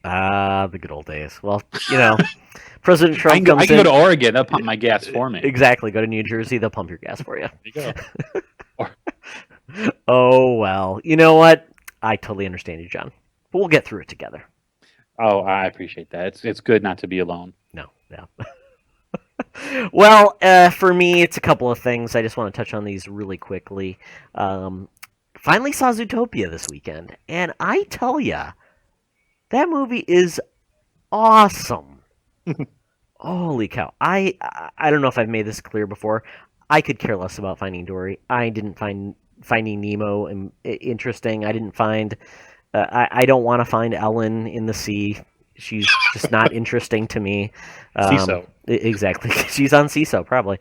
The good old days. Well, President Trump I can go to Oregon. They'll pump my gas for me. Exactly. Go to New Jersey. They'll pump your gas for you. There you go. Oh, well. You know what? I totally understand you, John. But we'll get through it together. Oh, I appreciate that. It's good not to be alone. No. Well, for me, it's a couple of things. I just want to touch on these really quickly. Finally saw Zootopia this weekend, and I tell ya, that movie is awesome. Holy cow! I don't know if I've made this clear before. I could care less about Finding Dory. I didn't find Finding Nemo interesting. I didn't find. I don't want to find Ellen in the sea. She's just not interesting to me. CISO. Exactly. She's on CISO, probably.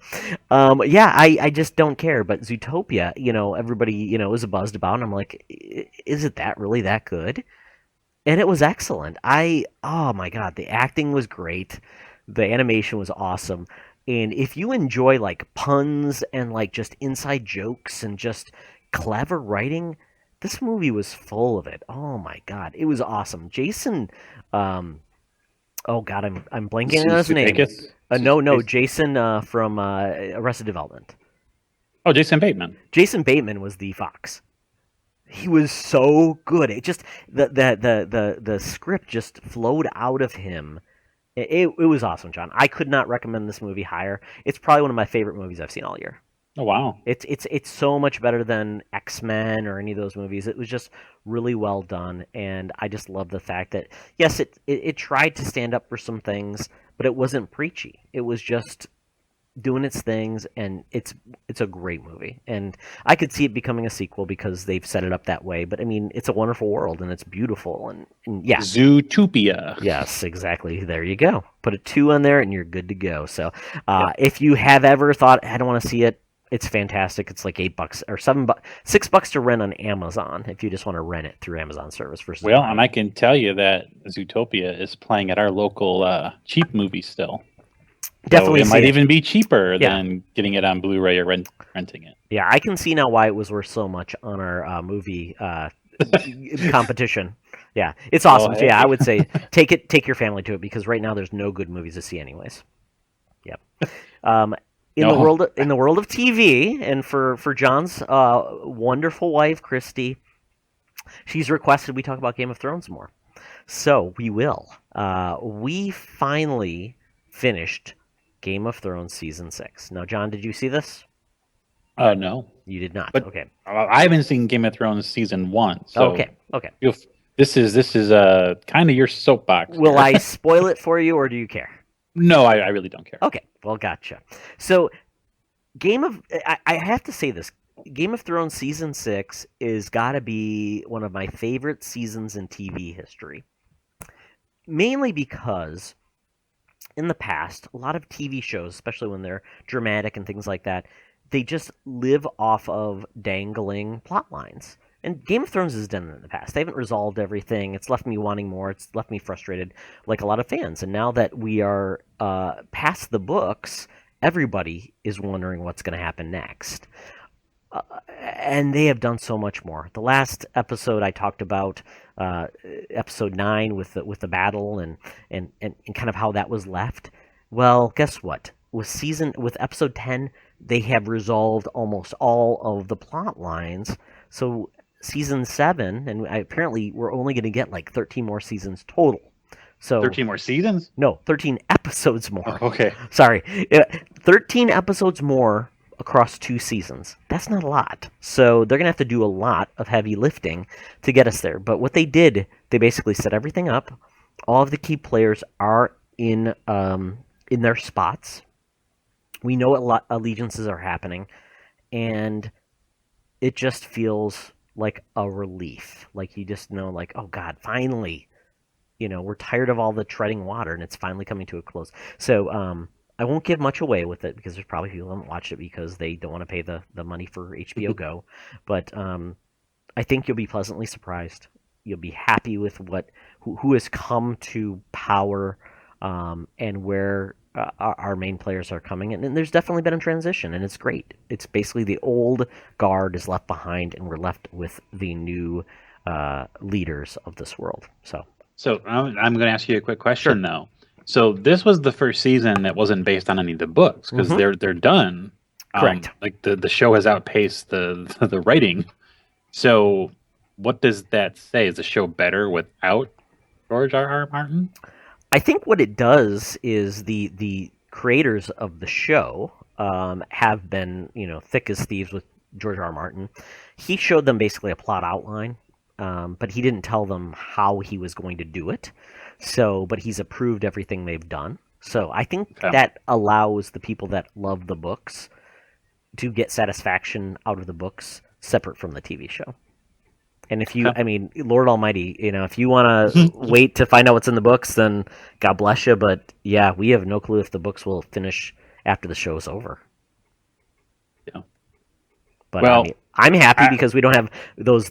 I just don't care. But Zootopia, everybody, is buzzed about. And I'm like, is it really that good? And it was excellent. Oh my God, the acting was great. The animation was awesome. And if you enjoy like puns and like just inside jokes and just clever writing, this movie was full of it. Oh my God, it was awesome. Jason, oh God, I'm blanking on his name. No, Jason from Arrested Development. Oh, Jason Bateman. Jason Bateman was the fox. He was so good. It just the script just flowed out of him. It was awesome, John. I could not recommend this movie higher. It's probably one of my favorite movies I've seen all year. Oh wow! It's so much better than X-Men or any of those movies. It was just really well done, and I just love the fact that yes, it tried to stand up for some things, but it wasn't preachy. It was just doing its things, and it's a great movie. And I could see it becoming a sequel because they've set it up that way. But I mean, it's a wonderful world, and it's beautiful, and yeah, Zootopia. Yes, exactly. There you go. Put a 2 on there, and you're good to go. So, if you have ever thought I don't want to see it. It's fantastic. It's like $8 or $6 to rent on Amazon if you just want to rent it through Amazon service. Versus and I can tell you that Zootopia is playing at our local cheap movie still. Definitely, so it might even be cheaper than getting it on Blu-ray or renting it. Yeah, I can see now why it was worth so much on our movie competition. Yeah, it's awesome. Oh, hey. Yeah, I would say take your family to it because right now there's no good movies to see anyways. Yep. In the world of TV, and for John's wonderful wife Christy, she's requested we talk about Game of Thrones more, so we will. We finally finished Game of Thrones season 6. Now, John, did you see this? No, you did not. But okay, I haven't seen Game of Thrones season 1. So okay. This is kind of your soapbox. Will I spoil it for you, or do you care? No, I really don't care. Okay, well, gotcha. So, I have to say this. Game of Thrones Season 6 is got to be one of my favorite seasons in TV history. Mainly because, in the past, a lot of TV shows, especially when they're dramatic and things like that, they just live off of dangling plot lines. And Game of Thrones has done it in the past. They haven't resolved everything. It's left me wanting more. It's left me frustrated, like a lot of fans. And now that we are past the books, everybody is wondering what's going to happen next. And they have done so much more. The last episode I talked about, episode 9 with the battle and kind of how that was left. Well, guess what? With episode 10, they have resolved almost all of the plot lines. So season 7, and apparently we're only going to get like 13 more seasons total. So 13 more seasons? No, 13 episodes more. Oh, okay. Sorry. 13 episodes more across 2 seasons. That's not a lot. So they're going to have to do a lot of heavy lifting to get us there. But what they did, they basically set everything up. All of the key players are in their spots. We know what allegiances are happening. And it just feels like a relief. Like you just know, like, oh, God, finally. We're tired of all the treading water, and it's finally coming to a close. So I won't give much away with it because there's probably people who haven't watched it because they don't want to pay the money for HBO Go. But I think you'll be pleasantly surprised. You'll be happy with who has come to power and where our main players are coming. And there's definitely been a transition, and it's great. It's basically the old guard is left behind, and we're left with the new leaders of this world. So I'm going to ask you a quick question, though. So this was the first season that wasn't based on any of the books because they're done. Correct. Like the show has outpaced the writing. So what does that say? Is the show better without George R.R. Martin? I think what it does is the creators of the show have been thick as thieves with George R.R. Martin. He showed them basically a plot outline. But he didn't tell them how he was going to do it. But he's approved everything they've done. So I think that allows the people that love the books to get satisfaction out of the books separate from the TV show. And if you, Lord Almighty, if you want to wait to find out what's in the books, then God bless you. But yeah, we have no clue if the books will finish after the show is over. Yeah. But I'm happy because we don't have those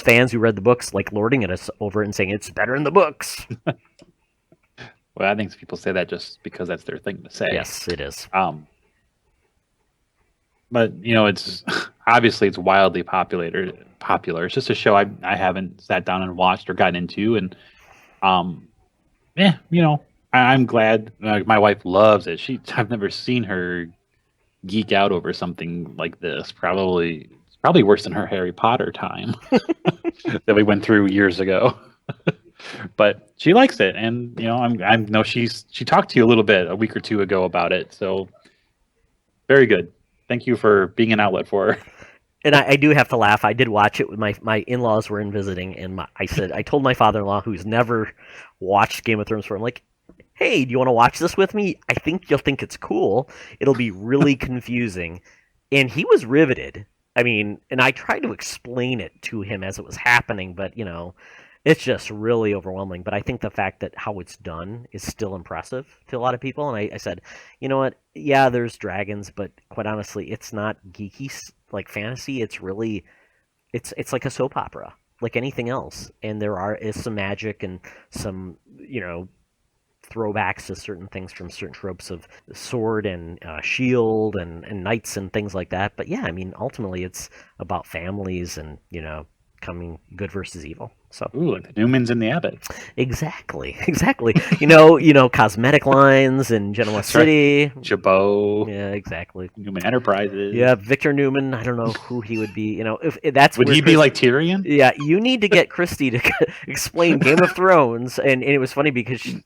fans who read the books like lording at us over it and saying it's better in the books. Well, I think people say that just because that's their thing to say. Yes, it is. But it's obviously it's wildly popular. It's just a show I haven't sat down and watched or gotten into, and I'm glad. My wife loves it. I've never seen her geek out over something like this. Probably worse than her Harry Potter time that we went through years ago. But she likes it, and I know she talked to you a little bit a week or two ago about it. So very good. Thank you for being an outlet for her. And I do have to laugh. I did watch it with my in-laws were in visiting, and I told my father-in-law, who's never watched Game of Thrones before, I'm like, hey, do you want to watch this with me? I think you'll think it's cool. It'll be really confusing. And he was riveted. And I tried to explain it to him as it was happening, but, it's just really overwhelming. But I think the fact that how it's done is still impressive to a lot of people. And I said, you know what? Yeah, there's dragons, but quite honestly, it's not geeky like fantasy. It's really, it's like a soap opera, like anything else. And there is some magic and some, throwbacks to certain things from certain tropes of sword and shield and knights and things like that. But yeah, ultimately it's about families and, coming good versus evil. So ooh, like the Newmans and the Abbotts. Exactly. Cosmetic lines in Genoa City. Right. Jabot. Yeah, exactly. Newman Enterprises. Yeah, Victor Newman. I don't know who he would be. If that's would he be like Tyrion? Yeah, you need to get Christy to explain Game of Thrones, and it was funny because she,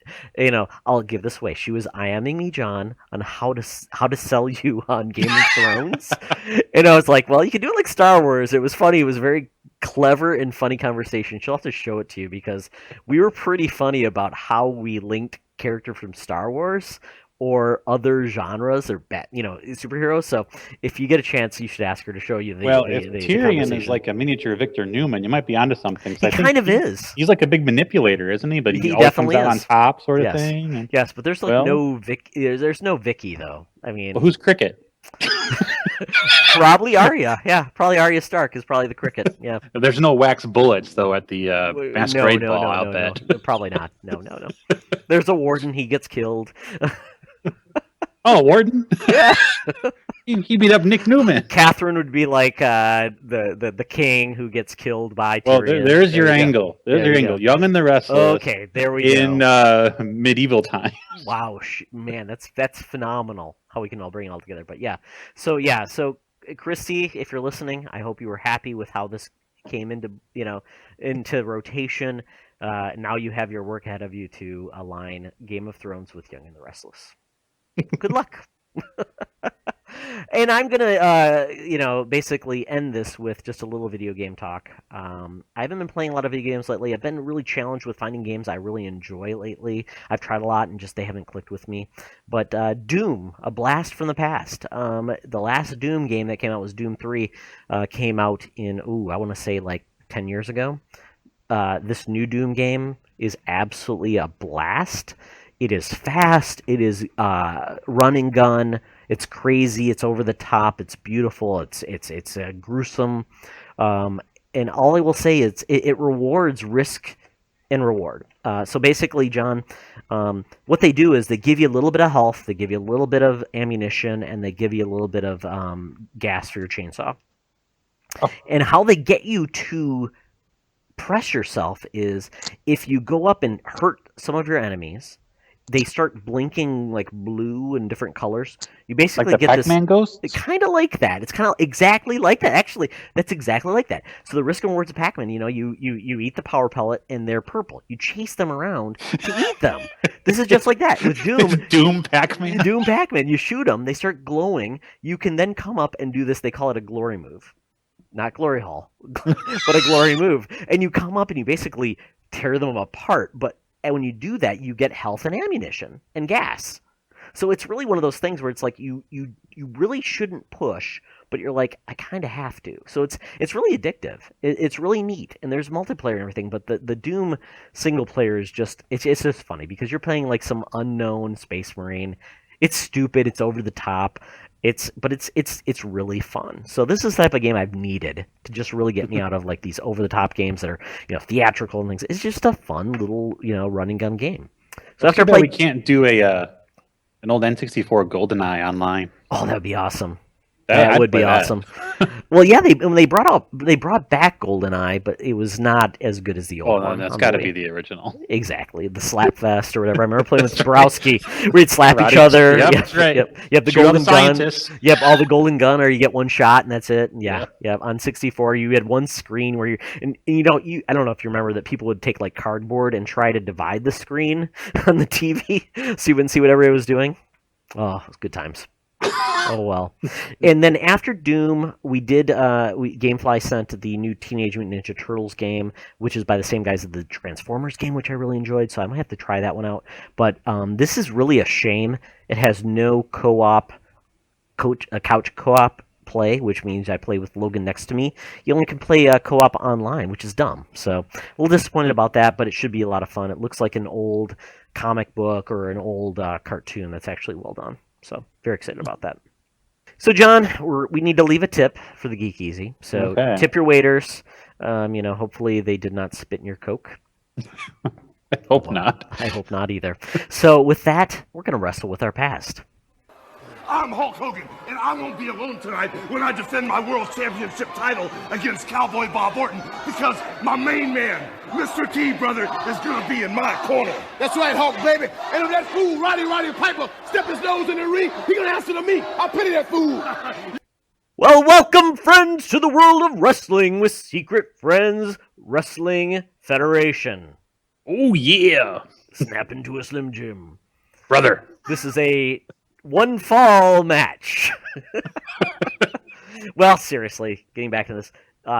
I'll give this away. She was IMing me, John, on how to sell you on Game of Thrones, and I was like, well, you can do it like Star Wars. It was funny. It was very clever and funny conversation. She'll have to show it to you because we were pretty funny about how we linked character from Star Wars or other genres or superheroes. So if you get a chance, you should ask her to show you the Tyrion is like a miniature Victor Newman, you might be onto something. He kind of is. He's like a big manipulator, isn't he? But he always definitely comes out on top sort of thing. And, yes, but there's no Vic. There's no Vicky though. Who's Cricket? Probably Arya. Yeah, probably Arya Stark is probably the Cricket. Yeah. There's no wax bullets though at the masquerade ball. I'll bet. No, probably not. No. There's a warden. He gets killed. Oh, warden. Yeah. He beat up Nick Newman. Catherine would be like the king who gets killed by Tyrion. Well, there's your angle. There's your angle. Young and the Restless. Okay, there we go. In medieval times. Wow, man, that's phenomenal how we can all bring it all together. But yeah, so Christy, if you're listening, I hope you were happy with how this came into rotation. Now you have your work ahead of you to align Game of Thrones with Young and the Restless. Good luck. And I'm gonna, basically end this with just a little video game talk. I haven't been playing a lot of video games lately. I've been really challenged with finding games I really enjoy lately. I've tried a lot and just they haven't clicked with me. But Doom, a blast from the past. The last Doom game that came out was Doom 3. Came out in, I want to say like 10 years ago. This new Doom game is absolutely a blast. It is fast. It is run and gun. It's crazy. It's over the top. It's beautiful. It's gruesome. And all I will say is it rewards risk and reward. So basically, John, what they do is they give you a little bit of health, they give you a little bit of ammunition, and they give you a little bit of gas for your chainsaw. Oh. And how they get you to press yourself is if you go up and hurt some of your enemies, they start blinking like blue and different colors. You basically like the get Pacman ghosts? It's kind of like that. It's kind of exactly like that. Actually, that's exactly like that. So the risk and rewards of Pacman, you eat the power pellet and they're purple. You chase them around to eat them. This is just like that with Doom. Doom Pacman. Doom Pacman. You shoot them, they start glowing. You can then come up and do this. They call it a glory move. Not glory hall, but a glory move. And you come up and you basically tear them apart. But when you do that, you get health and ammunition and gas. So it's really one of those things where it's like you really shouldn't push, but you're like, I kind of have to. So it's really addictive. It's really neat, and there's multiplayer and everything. But the Doom single player is it's just funny because you're playing like some unknown space marine. It's stupid. It's over the top. It's really fun. So this is the type of game I've needed to just really get me out of like these over the top games that are theatrical and things. It's just a fun little run and gun game. So after we can't do an old N64 GoldenEye online. Oh, that would be awesome. That would be awesome. Well, yeah, they brought back GoldenEye, but it was not as good as the old one. Oh, that's got to be the original. Exactly, the Slapfest or whatever. I remember playing with Borowski, where you'd slap each other. Yep, that's right. Yep, you have the golden gun. Yep, all the golden gun, or you get one shot and that's it. Yeah. On 64, you had one screen where I don't know if you remember that people would take like cardboard and try to divide the screen on the TV so you wouldn't see what everybody was doing. Oh, it was good times. Oh well. And then after Doom, we did Gamefly sent the new Teenage Mutant Ninja Turtles game, which is by the same guys as the Transformers game, which I really enjoyed, so I might have to try that one out. But this is really a shame. It has no couch co-op play, which means I play with Logan next to me. You only can play co-op online, which is dumb. So a little disappointed about that, but it should be a lot of fun. It looks like an old comic book or an old cartoon that's actually well done. So very excited about that. So John, we need to leave a tip for the Geek-Easy. So Tip your waiters. Hopefully they did not spit in your Coke. I hope not. I hope not either. So with that, we're going to wrestle with our past. I'm Hulk Hogan, and I won't be alone tonight when I defend my World Championship title against Cowboy Bob Orton, because my main man, Mr. T, brother, is going to be in my corner. That's right, Hulk, baby. And if that fool, Roddy Piper, step his nose in the ring, he going to answer to me. I'll pity that fool. Well, welcome, friends, to the world of wrestling with Secret Friends Wrestling Federation. Oh, yeah. Snap into a Slim Jim. Brother. This is a one fall match. Well, seriously, getting back to this,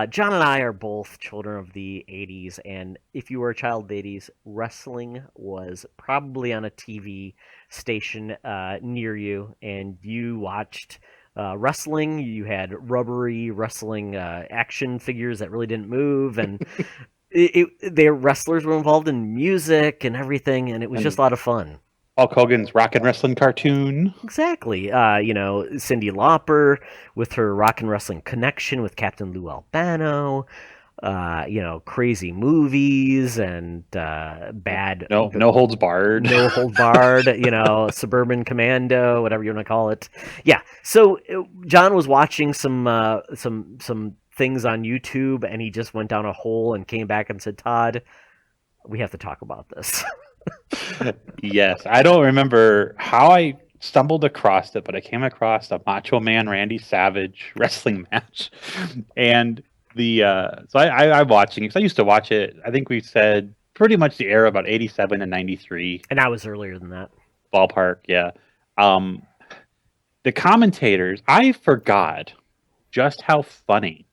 John and I are both children of the 80s, and if you were a child of the 80s, wrestling was probably on a TV station near you, and you watched wrestling. You had rubbery wrestling action figures that really didn't move, and their wrestlers were involved in music and everything, and it was just a lot of fun. Hulk Hogan's Rock and Wrestling cartoon. Exactly. Cyndi Lauper with her Rock and Wrestling connection with Captain Lou Albano. Crazy movies and bad. No holds barred. No holds barred. Suburban Commando, whatever you want to call it. Yeah. So John was watching some things on YouTube, and he just went down a hole and came back and said, "Todd, we have to talk about this." Yes, I don't remember how I stumbled across it, but I came across a Macho Man Randy Savage wrestling match, and I'm watching because I used to watch it. I think we said pretty much the era about 87 and 93. And I was earlier than that. Ballpark, yeah. The commentators, I forgot just how funny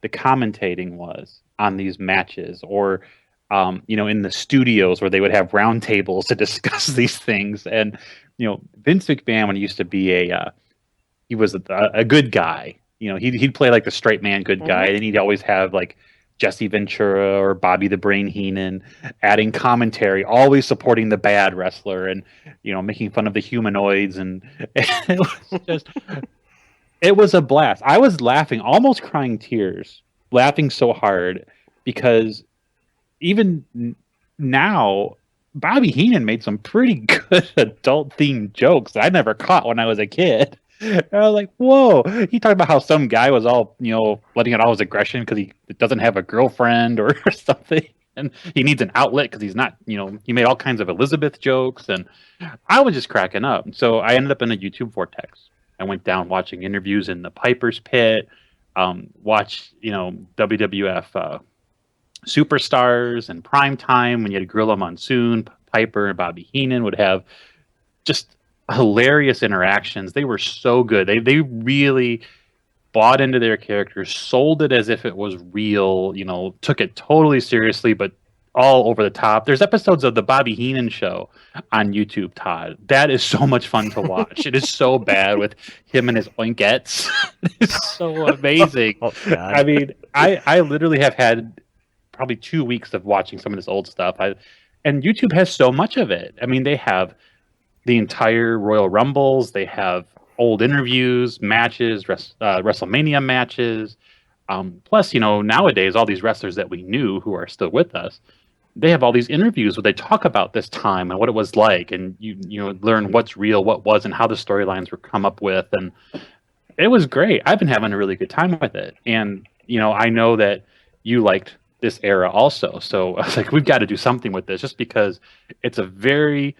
the commentating was on these matches, or in the studios where they would have round tables to discuss these things. And Vince McMahon, when he used to be he was a good guy. He'd play like the straight man good guy, and he'd always have like Jesse Ventura or Bobby the Brain Heenan adding commentary, always supporting the bad wrestler, and making fun of the humanoids, and it was a blast. I was laughing, almost crying tears, laughing so hard because even now, Bobby Heenan made some pretty good adult-themed jokes that I never caught when I was a kid. And I was like, whoa. He talked about how some guy was all, letting out all his aggression because he doesn't have a girlfriend or something. And he needs an outlet because he's not, he made all kinds of Elizabeth jokes. And I was just cracking up. So I ended up in a YouTube vortex. I went down watching interviews in the Piper's Pit, watched, WWF Superstars and Prime Time when you had Gorilla Monsoon, Piper, and Bobby Heenan would have just hilarious interactions. They were so good. They really bought into their characters, sold it as if it was real, took it totally seriously, but all over the top. There's episodes of the Bobby Heenan show on YouTube, Todd. That is so much fun to watch. It is so bad with him and his oinkettes. It's so amazing. Oh, I mean, I literally have had probably 2 weeks of watching some of this old stuff. And YouTube has so much of it. I mean, they have the entire Royal Rumbles. They have old interviews, matches, WrestleMania matches. Plus, nowadays, all these wrestlers that we knew who are still with us, they have all these interviews where they talk about this time and what it was like, and you learn what's real, what wasn't, how the storylines were come up with, and it was great. I've been having a really good time with it, and I know that you liked this era also, so I was like, we've got to do something with this, just because it's a very,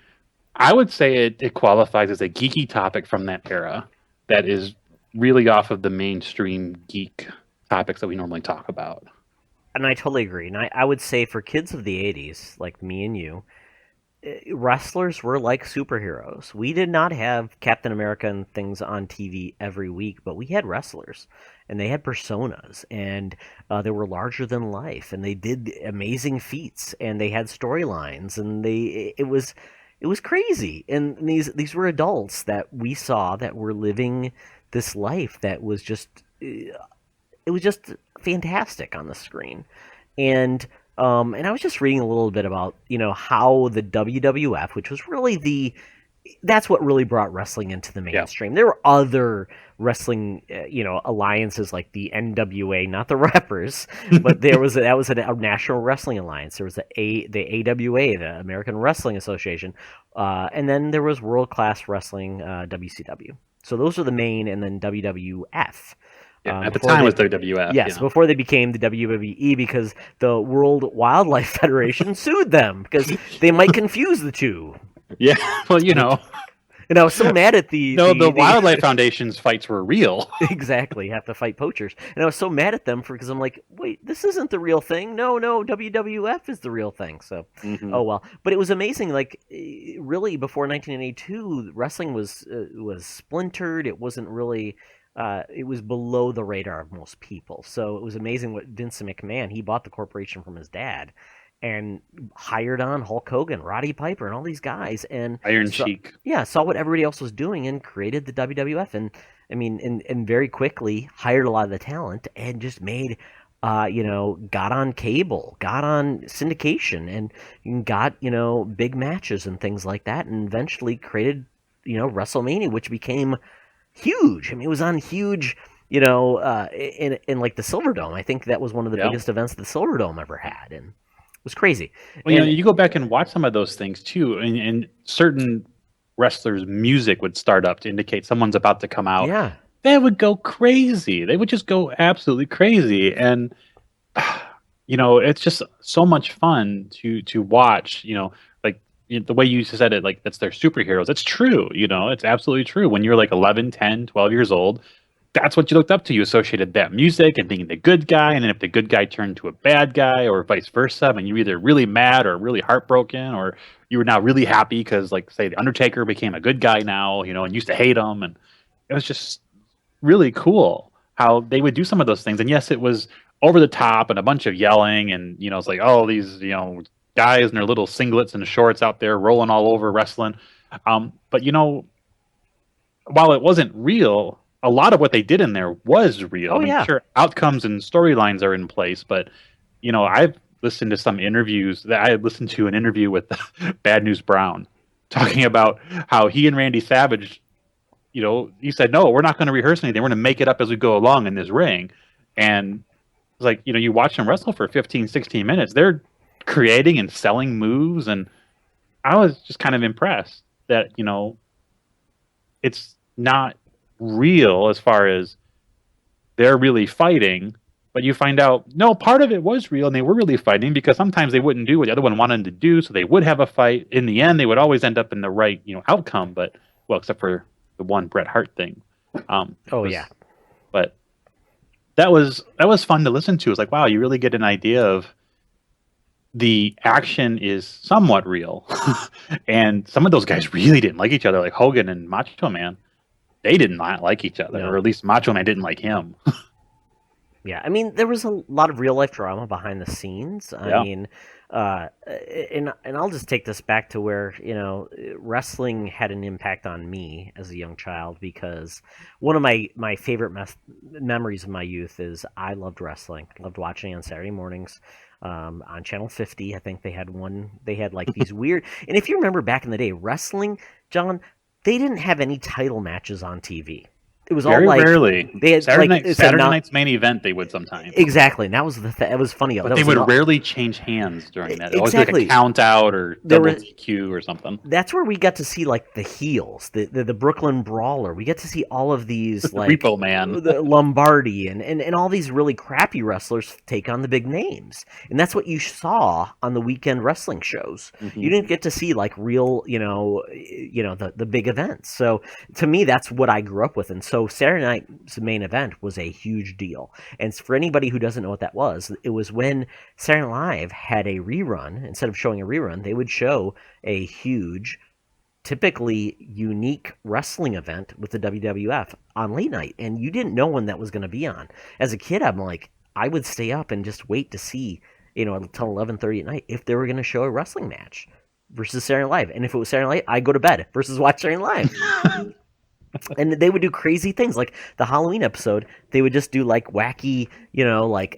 I would say it qualifies as a geeky topic from that era that is really off of the mainstream geek topics that we normally talk about. And I totally agree. And I would say for kids of the 80s, like me and you, wrestlers were like superheroes. We did not have Captain America and things on TV every week, but we had wrestlers, and they had personas, and they were larger than life, and they did amazing feats, and they had storylines, and it was crazy. And these were adults that we saw that were living this life that was just it was just fantastic on the screen. And I was just reading a little bit about, how the WWF, which was really that's what really brought wrestling into the mainstream. Yeah. There were other wrestling, alliances like the NWA, not the rappers, but that was a National Wrestling Alliance. There was the AWA, the American Wrestling Association, and then there was World Class Wrestling, WCW. So those are the main, and then WWF. Yeah, at the time it was WWF. Yes, before they became the WWE, because the World Wildlife Federation sued them because they might confuse the two. Yeah, well, And I was so mad at the Wildlife Foundation's fights were real. Exactly, have to fight poachers. And I was so mad at them because I'm like, wait, this isn't the real thing. No, WWF is the real thing. So, Oh well. But it was amazing. Like, really, before 1982, wrestling was splintered. It wasn't really. It was below the radar of most people. So it was amazing what Vince McMahon, he bought the corporation from his dad and hired on Hulk Hogan, Roddy Piper, and all these guys. And Iron Sheik. Yeah, saw what everybody else was doing and created the WWF. And I mean, and very quickly hired a lot of the talent and just made, got on cable, got on syndication, and got, big matches and things like that. And eventually created, WrestleMania, which became huge. I mean, it was on huge, in like the Silverdome. I think that was one of the biggest events the Silverdome ever had, and it was crazy. Well, you go back and watch some of those things too, and certain wrestlers' music would start up to indicate someone's about to come out. Yeah, they would go crazy. They would just go absolutely crazy, and it's just so much fun to watch. The way you said it, like, that's their superheroes. It's true. It's absolutely true. When you're like 11, 10, 12 years old, that's what you looked up to. You associated that music and being the good guy, and then if the good guy turned to a bad guy, or vice versa, and you were either really mad or really heartbroken, or you were now really happy because, like, say, the Undertaker became a good guy now, and used to hate him, and it was just really cool how they would do some of those things. And yes, it was over the top and a bunch of yelling, and it's like, oh, these guys in their little singlets and shorts out there rolling all over wrestling. But while it wasn't real, a lot of what they did in there was real. Oh, yeah. Sure, outcomes and storylines are in place, but I've listened to some interviews that I listened to an interview with Bad News Brown talking about how he and Randy Savage, he said, no, we're not going to rehearse anything. We're going to make it up as we go along in this ring. And it's like, you watch them wrestle for 15, 16 minutes. They're creating and selling moves. And I was just kind of impressed that, it's not real as far as they're really fighting, but you find out, no, part of it was real and they were really fighting, because sometimes they wouldn't do what the other one wanted to do. So they would have a fight. In the end, they would always end up in the right, outcome. But, well, except for the one Bret Hart thing. Yeah. But that was fun to listen to. It's like, wow, you really get an idea of the action is somewhat real. And some of those guys really didn't like each other, like Hogan and Macho Man. They did not like each other, or at least Macho Man didn't like him. Yeah, I mean, there was a lot of real life drama behind the scenes. I mean, and I'll just take this back to where wrestling had an impact on me as a young child, because one of my favorite memories of my youth is I loved wrestling. Loved watching on Saturday mornings on Channel 50. I think they had like these weird. And if you remember back in the day, wrestling, John, they didn't have any title matches on TV. It was very all like rarely. They had Saturday night's main event. They would sometimes exactly, and that was it was funny. But they would rarely change hands during that. It was like a count out or double DQ or something. That's where we got to see like the heels, the Brooklyn Brawler. We get to see all of these like Repo Man, the Lombardi, and all these really crappy wrestlers take on the big names, and that's what you saw on the weekend wrestling shows. Mm-hmm. You didn't get to see like real, the big events. So to me, that's what I grew up with, and so Saturday night's main event was a huge deal. And for anybody who doesn't know what that was, it was when Saturday Night Live had a rerun. Instead of showing a rerun, they would show a huge, typically unique wrestling event with the WWF on late night. And you didn't know when that was going to be on. As a kid, I'm like, I would stay up and just wait to see, until 11:30 at night if they were going to show a wrestling match versus Saturday Night Live. And if it was Saturday Night Live, I'd go to bed versus watch Saturday Night Live. And they would do crazy things, like the Halloween episode. They would just do like wacky,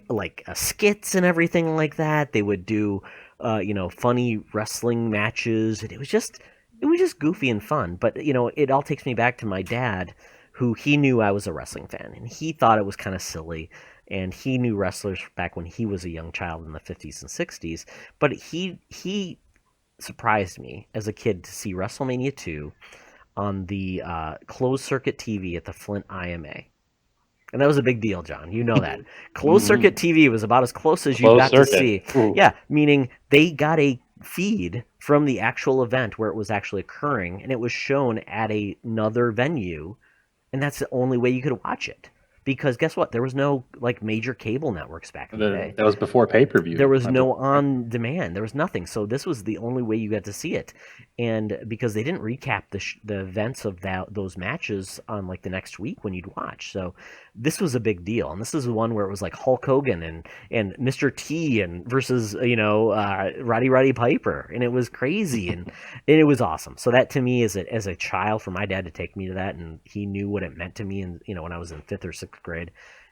like skits and everything like that. They would do, funny wrestling matches, and it was just goofy and fun. But it all takes me back to my dad, who he knew I was a wrestling fan, and he thought it was kind of silly. And he knew wrestlers back when he was a young child in the 50s and 60s. But he surprised me as a kid to see WrestleMania 2. On the closed circuit TV at the Flint IMA. And that was a big deal, John. You know that. Closed circuit TV was about as close as you got to see. Ooh. Yeah, meaning they got a feed from the actual event where it was actually occurring, and it was shown at another venue, and that's the only way you could watch it. Because guess what? There was no like major cable networks back in the day. That was before pay-per-view. There was no on-demand. There was nothing. So this was the only way you got to see it. And because they didn't recap the events of those matches on like the next week when you'd watch. So this was a big deal. And this is the one where it was like Hulk Hogan and Mr. T and versus, Roddy Piper. And it was crazy. And it was awesome. So that to me as a child, for my dad to take me to that, and he knew what it meant to me. And, when I was in 5th or 6th grade,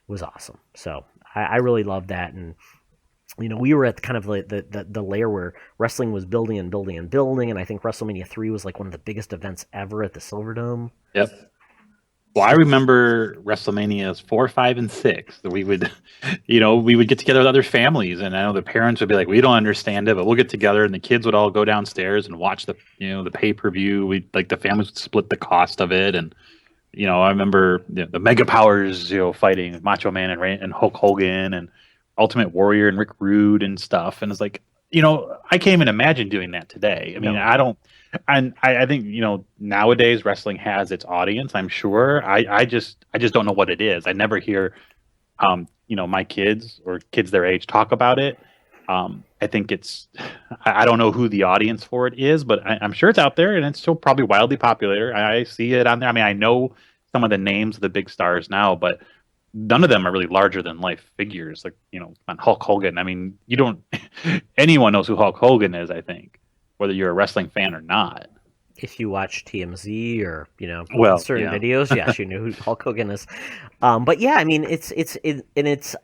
was awesome. So I really loved that. And we were at kind of like the layer where wrestling was building and building and building, and I think WrestleMania 3 was like one of the biggest events ever at the Silverdome. Yep. Well, I remember WrestleManias 4, 5, and 6. That we would get together with other families, and I know the parents would be like, "We don't understand it, but we'll get together," and the kids would all go downstairs and watch the pay-per-view. The families would split the cost of it, and I remember the Mega Powers, fighting Macho Man and Hulk Hogan and Ultimate Warrior and Rick Rude and stuff. And it's like, I can't even imagine doing that today. I mean, And I think nowadays wrestling has its audience. I'm sure. I just don't know what it is. I never hear my kids or kids their age talk about it. I think I don't know who the audience for it is, but I'm sure it's out there and it's still probably wildly popular. I see it on there. I mean, I know some of the names of the big stars now, but none of them are really larger than life figures. Like, on Hulk Hogan. I mean, you don't, anyone knows who Hulk Hogan is, I think, whether you're a wrestling fan or not. If you watch TMZ or certain yeah. videos, yes, you know who Hulk Hogan is. But yeah, I mean, it's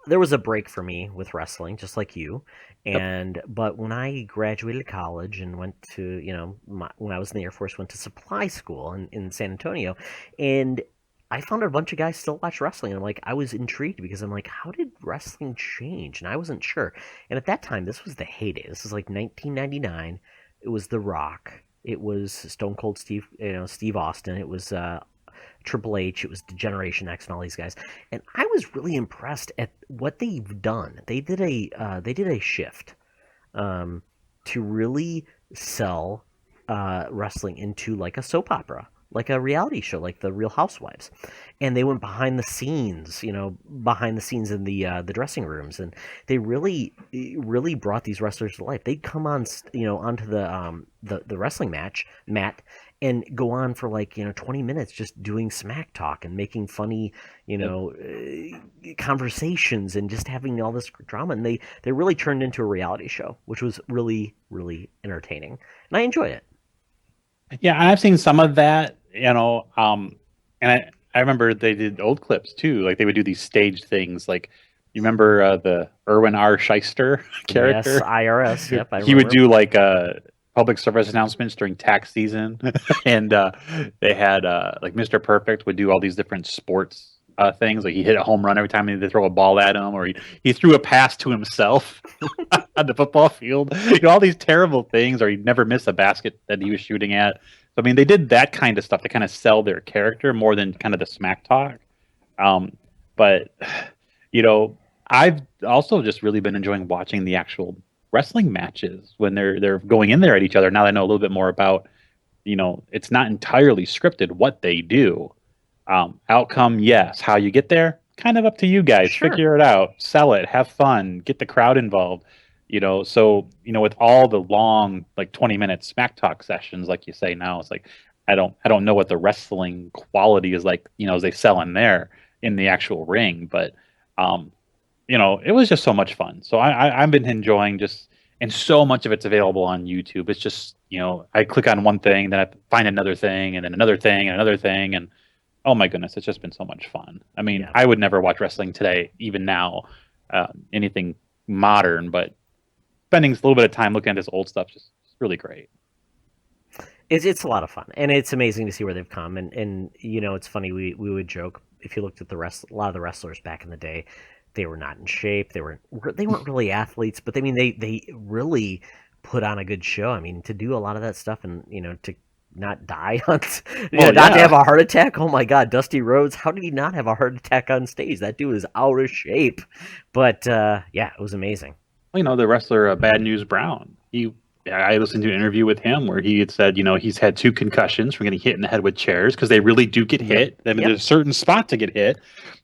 there was a break for me with wrestling, just like you. But when I graduated college and went to when I was in the Air Force, went to supply school in San Antonio, and I found a bunch of guys still watch wrestling. And I was intrigued because I'm like, how did wrestling change? And I wasn't sure. And at that time, this was the heyday. This was like 1999. It was The Rock. It was Stone Cold Steve Austin. It was Triple H. It was Generation X and all these guys. And I was really impressed at what they've done. They did a shift to really sell wrestling into like a soap opera, like a reality show, like the Real Housewives. And they went behind the scenes in the dressing rooms, and they really brought these wrestlers to life. They'd come on, onto the wrestling mat and go on for 20 minutes just doing smack talk and making funny, conversations and just having all this drama. And they really turned into a reality show, which was really, really entertaining. And I enjoyed it. Yeah, and I've seen some of that, and I remember they did old clips too. Like they would do these staged things. Like you remember the Erwin R. Shyster character? Yes, IRS. Yep, I remember. He would do public service announcements during tax season, and they had like Mr. Perfect would do all these different sports things. Like he hit a home run every time they throw a ball at him, or he threw a pass to himself on the football field. All these terrible things, or he'd never miss a basket that he was shooting at. So, I mean, they did that kind of stuff to kind of sell their character more than kind of the smack talk. But I've also just really been enjoying watching the actual wrestling matches when they're going in there at each other. Now that I know a little bit more about, it's not entirely scripted what they do. Outcome, yes. How you get there, kind of up to you guys. Sure. Figure it out, sell it, have fun, get the crowd involved. So with all the long 20-minute smack talk sessions, like you say now, it's like I don't know what the wrestling quality is like, as they sell in there in the actual ring, but it was just so much fun. So I've been enjoying and so much of it's available on YouTube. It's just I click on one thing, then I find another thing, and then another thing, and another thing, and oh my goodness, it's just been so much fun. I mean, yeah. I would never watch wrestling today, even now, anything modern, but spending a little bit of time looking at this old stuff is really great. It's a lot of fun, and it's amazing to see where they've come. And it's funny, we would joke, if you looked at a lot of the wrestlers back in the day, they were not in shape. They weren't really athletes, but they really put on a good show. I mean, to do a lot of that stuff and to not die on, not to have a heart attack. Oh my God, Dusty Rhodes, how did he not have a heart attack on stage? That dude is out of shape. But it was amazing. The wrestler Bad News Brown, I listened to an interview with him where he had said, he's had 2 concussions from getting hit in the head with chairs, because they really do get hit. I mean, there's a certain spot to get hit.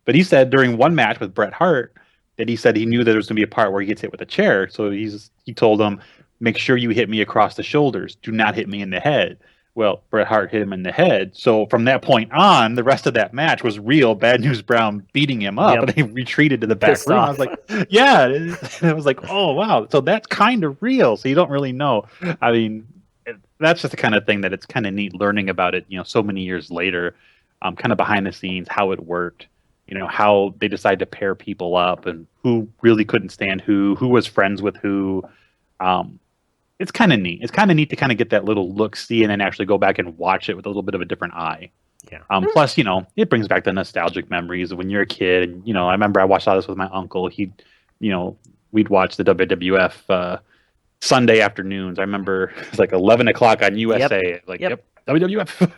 But he said during one match with Bret Hart that he said he knew that there was going to be a part where he gets hit with a chair. So he told him, make sure you hit me across the shoulders. Do not hit me in the head. Well, Bret Hart hit him in the head. So from that point on, the rest of that match was real Bad News Brown beating him up, and he retreated to the back room. I was like, yeah. And I was like, oh, wow. So that's kind of real. So you don't really know. I mean, that's just the kind of thing that it's kind of neat learning about it, so many years later, kind of behind the scenes, how it worked, how they decided to pair people up and who really couldn't stand who was friends with who. It's kind of neat. It's kind of neat to kind of get that little look-see and then actually go back and watch it with a little bit of a different eye. Yeah. Plus, it brings back the nostalgic memories of when you're a kid. And, I remember I watched all this with my uncle. We'd watch the WWF Sunday afternoons. I remember it was 11 o'clock on USA. Yep. WWF.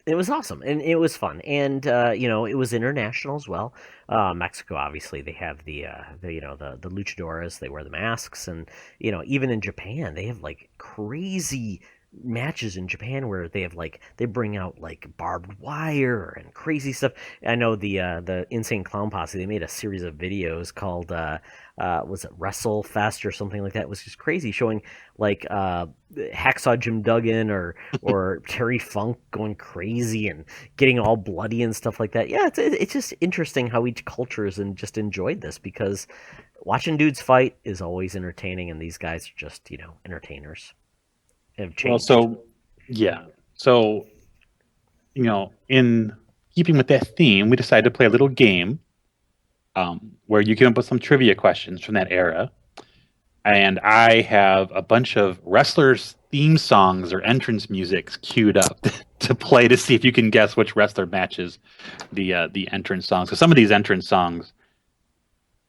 It was awesome, and it was fun, and it was international as well. Mexico, obviously, they have the luchadoras. They wear the masks, and even in Japan, they have like crazy matches in Japan where they bring out like barbed wire and crazy stuff. I know the Insane Clown Posse. They made a series of videos called was it Wrestle Fest or something like that? It was just crazy, showing like Hacksaw Jim Duggan or Terry Funk going crazy and getting all bloody and stuff like that. Yeah, it's just interesting how each culture is and just enjoyed this, because watching dudes fight is always entertaining, and these guys are just entertainers. Have changed. Well, so in keeping with that theme, we decided to play a little game where you come up with some trivia questions from that era. And I have a bunch of wrestlers' theme songs or entrance musics queued up to play to see if you can guess which wrestler matches the entrance songs. So some of these entrance songs,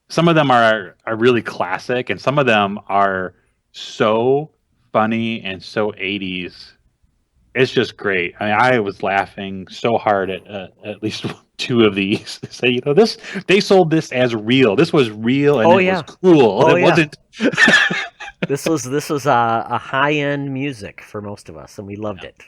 some of them are really classic, and some of them are so funny and so 80s. It's just great. I mean, I was laughing so hard at least two of these. Say, they sold this as real. This was real, and was cool. It wasn't. This was a high-end music for most of us, and we loved it.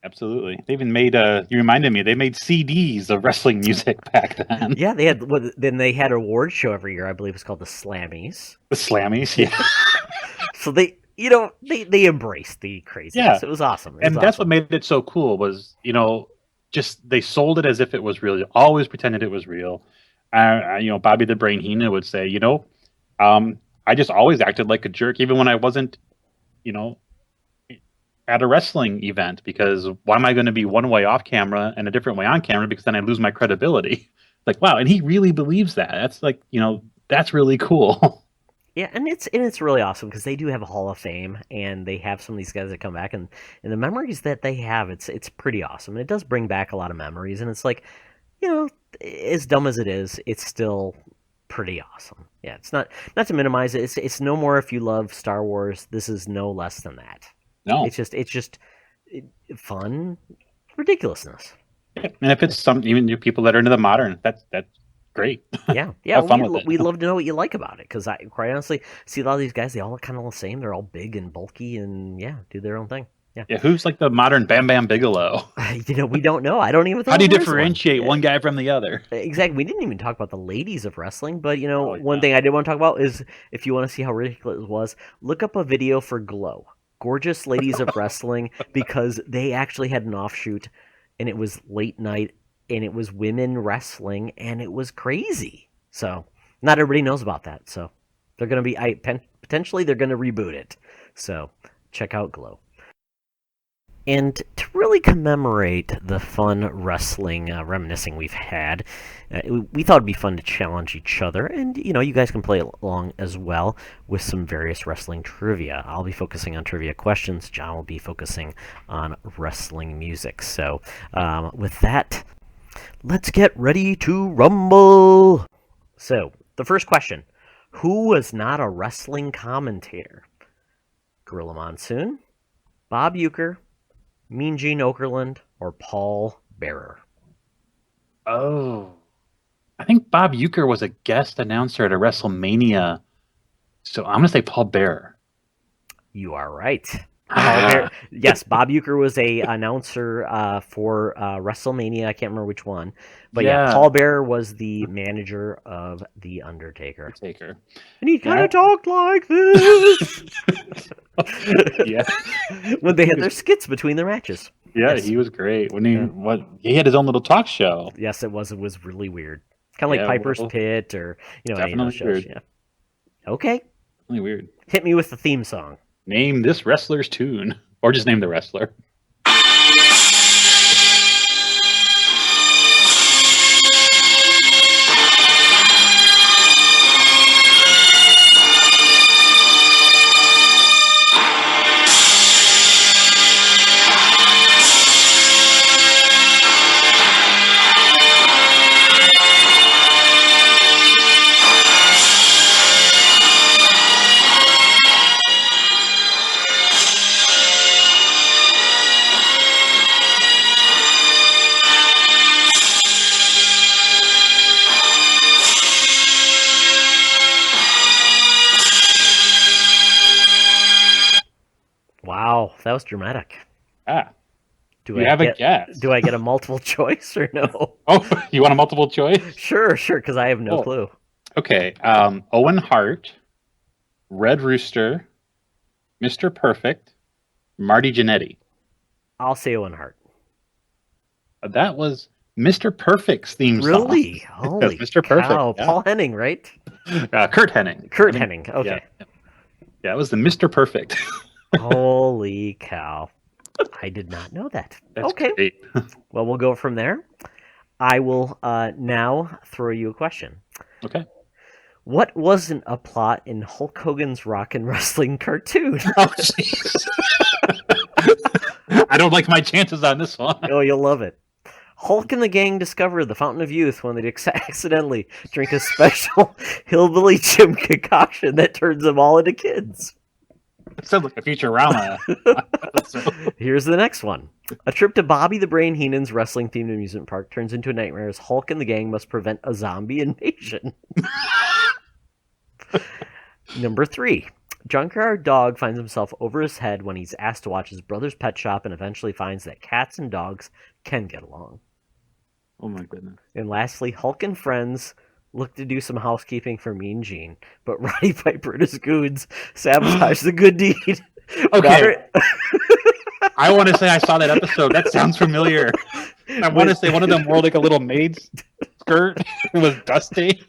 Absolutely. They even made you reminded me, they made CDs of wrestling music back then. Yeah, they had. Then they had an award show every year. I believe it's called the Slammies. The Slammies, yeah. So they embraced the craziness. It was awesome. That's what made it so cool was, just they sold it as if it was real. Always pretended it was real. Bobby the Brain Heenan would say, I just always acted like a jerk, even when I wasn't, at a wrestling event, because why am I going to be one way off camera and a different way on camera? Because then I lose my credibility. Like, wow. And he really believes that. That's like, that's really cool. Yeah, and it's really awesome, because they do have a Hall of Fame, and they have some of these guys that come back, and the memories that they have, it's pretty awesome. And it does bring back a lot of memories, and it's like, as dumb as it is, it's still pretty awesome. Yeah, it's not to minimize it. It's no more if you love Star Wars. This is no less than that. No, it's just fun ridiculousness. Yeah. And if it's even new people that are into the modern, that's great. Yeah. We'd love to know what you like about it, because I quite honestly see a lot of these guys. They all look kind of the same. They're all big and bulky, and do their own thing. Yeah. Who's like the modern Bam Bam Bigelow? We don't know. I don't even. How do you differentiate one guy from the other? Exactly. We didn't even talk about the ladies of wrestling, but one thing I did want to talk about is, if you want to see how ridiculous it was, look up a video for Glow, Gorgeous Ladies of Wrestling, because they actually had an offshoot, and it was late night. And it was women wrestling, and it was crazy. So not everybody knows about that. So they're going to be potentially they're going to reboot it. So check out Glow. And to really commemorate the fun wrestling reminiscing we've had, we thought it'd be fun to challenge each other. And, you guys can play along as well with some various wrestling trivia. I'll be focusing on trivia questions. John will be focusing on wrestling music. So with that, let's get ready to rumble. So, the first question. Who was not a wrestling commentator? Gorilla Monsoon, Bob Uecker, Mean Gene Okerlund, or Paul Bearer? Oh. I think Bob Uecker was a guest announcer at a WrestleMania. So I'm going to say Paul Bearer. You are right. Yes, Bob Uecker was a announcer for WrestleMania. I can't remember which one, but Paul Bearer was the manager of The Undertaker. And he kind of talked like this. When they had their skits between their matches. Yeah, yes. He was great. When he had his own little talk show. Yes, it was. It was really weird. Kind of like Piper's Pit, or any of those shows. Yeah. Okay. Really weird. Hit me with the theme song. Name this wrestler's tune, or just name the wrestler. that was dramatic. Ah. Do You I have a get, guess. Do I get a multiple choice or no? Oh, you want a multiple choice? Sure, because I have no clue. Okay. Owen Hart, Red Rooster, Mr. Perfect, Marty Jannetty. I'll say Owen Hart. That was Mr. Perfect's theme song. Really? Holy Mr. Perfect. cow. Yeah. Paul Henning, right? Kurt Hennig. Kurt Hennig. Okay. Yeah, it was the Mr. Perfect. Holy cow. I did not know that. That's okay. great. Well, we'll go from there. I will now throw you a question. Okay. What wasn't a plot in Hulk Hogan's Rock and Wrestling cartoon? Oh, jeez. I don't like my chances on this one. Oh, you'll love it. Hulk and the gang discover the Fountain of Youth when they accidentally drink a special hillbilly Jim concoction that turns them all into kids. It sounds like a Futurama. Here's the next one. A trip to Bobby the Brain Heenan's wrestling-themed amusement park turns into a nightmare as Hulk and the gang must prevent a zombie invasion. Number 3. Junkyard Dog finds himself over his head when he's asked to watch his brother's pet shop and eventually finds that cats and dogs can get along. Oh my goodness. And lastly, Hulk and friends look to do some housekeeping for Mean Gene, but Roddy Piper and his goons sabotage the good deed. Okay. I want to say I saw that episode. That sounds familiar. I want to say one of them wore like a little maid's skirt. It was dusty.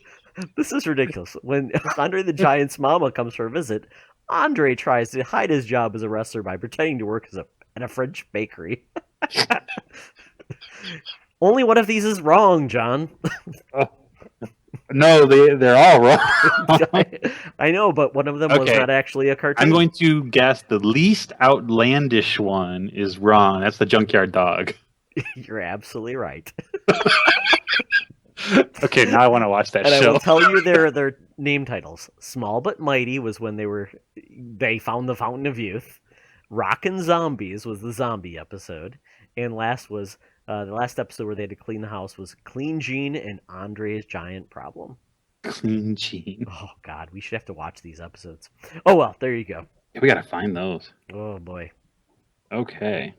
This is ridiculous. When Andre the Giant's mama comes for a visit, Andre tries to hide his job as a wrestler by pretending to work at a French bakery. Only one of these is wrong, John. No, they're all wrong. I know, but one of them was not actually a cartoon. I'm going to guess the least outlandish one is wrong. That's the Junkyard Dog. You're absolutely right. Okay, now I want to watch that and show. I will tell you their name titles. Small but Mighty was when they found the Fountain of Youth. Rockin' Zombies was the zombie episode. And last was the last episode where they had to clean the house was Clean Gene and Andre's Giant Problem. Clean Gene. Oh, God. We should have to watch these episodes. Oh, well, there you go. We got to find those. Oh, boy. Okay.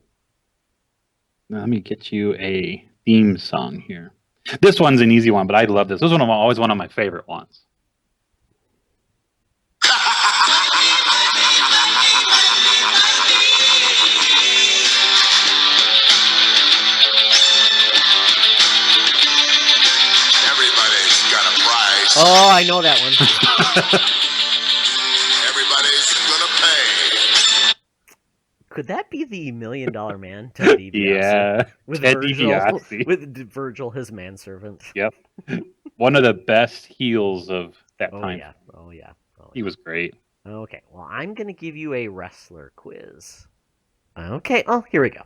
Now let me get you a theme song here. This one's an easy one, but I love this. This is always one of my favorite ones. Everybody's got a prize. Oh, I know that one. Everybody's gonna pay. Could that be the $1 Million Man, Ted DiBiase? Yeah. With Ted Virgil, DiBiase. with Virgil, his manservant. Yep. One of the best heels of that time. Yeah. Oh, yeah. He was great. Okay, well, I'm going to give you a wrestler quiz. Okay, well, here we go.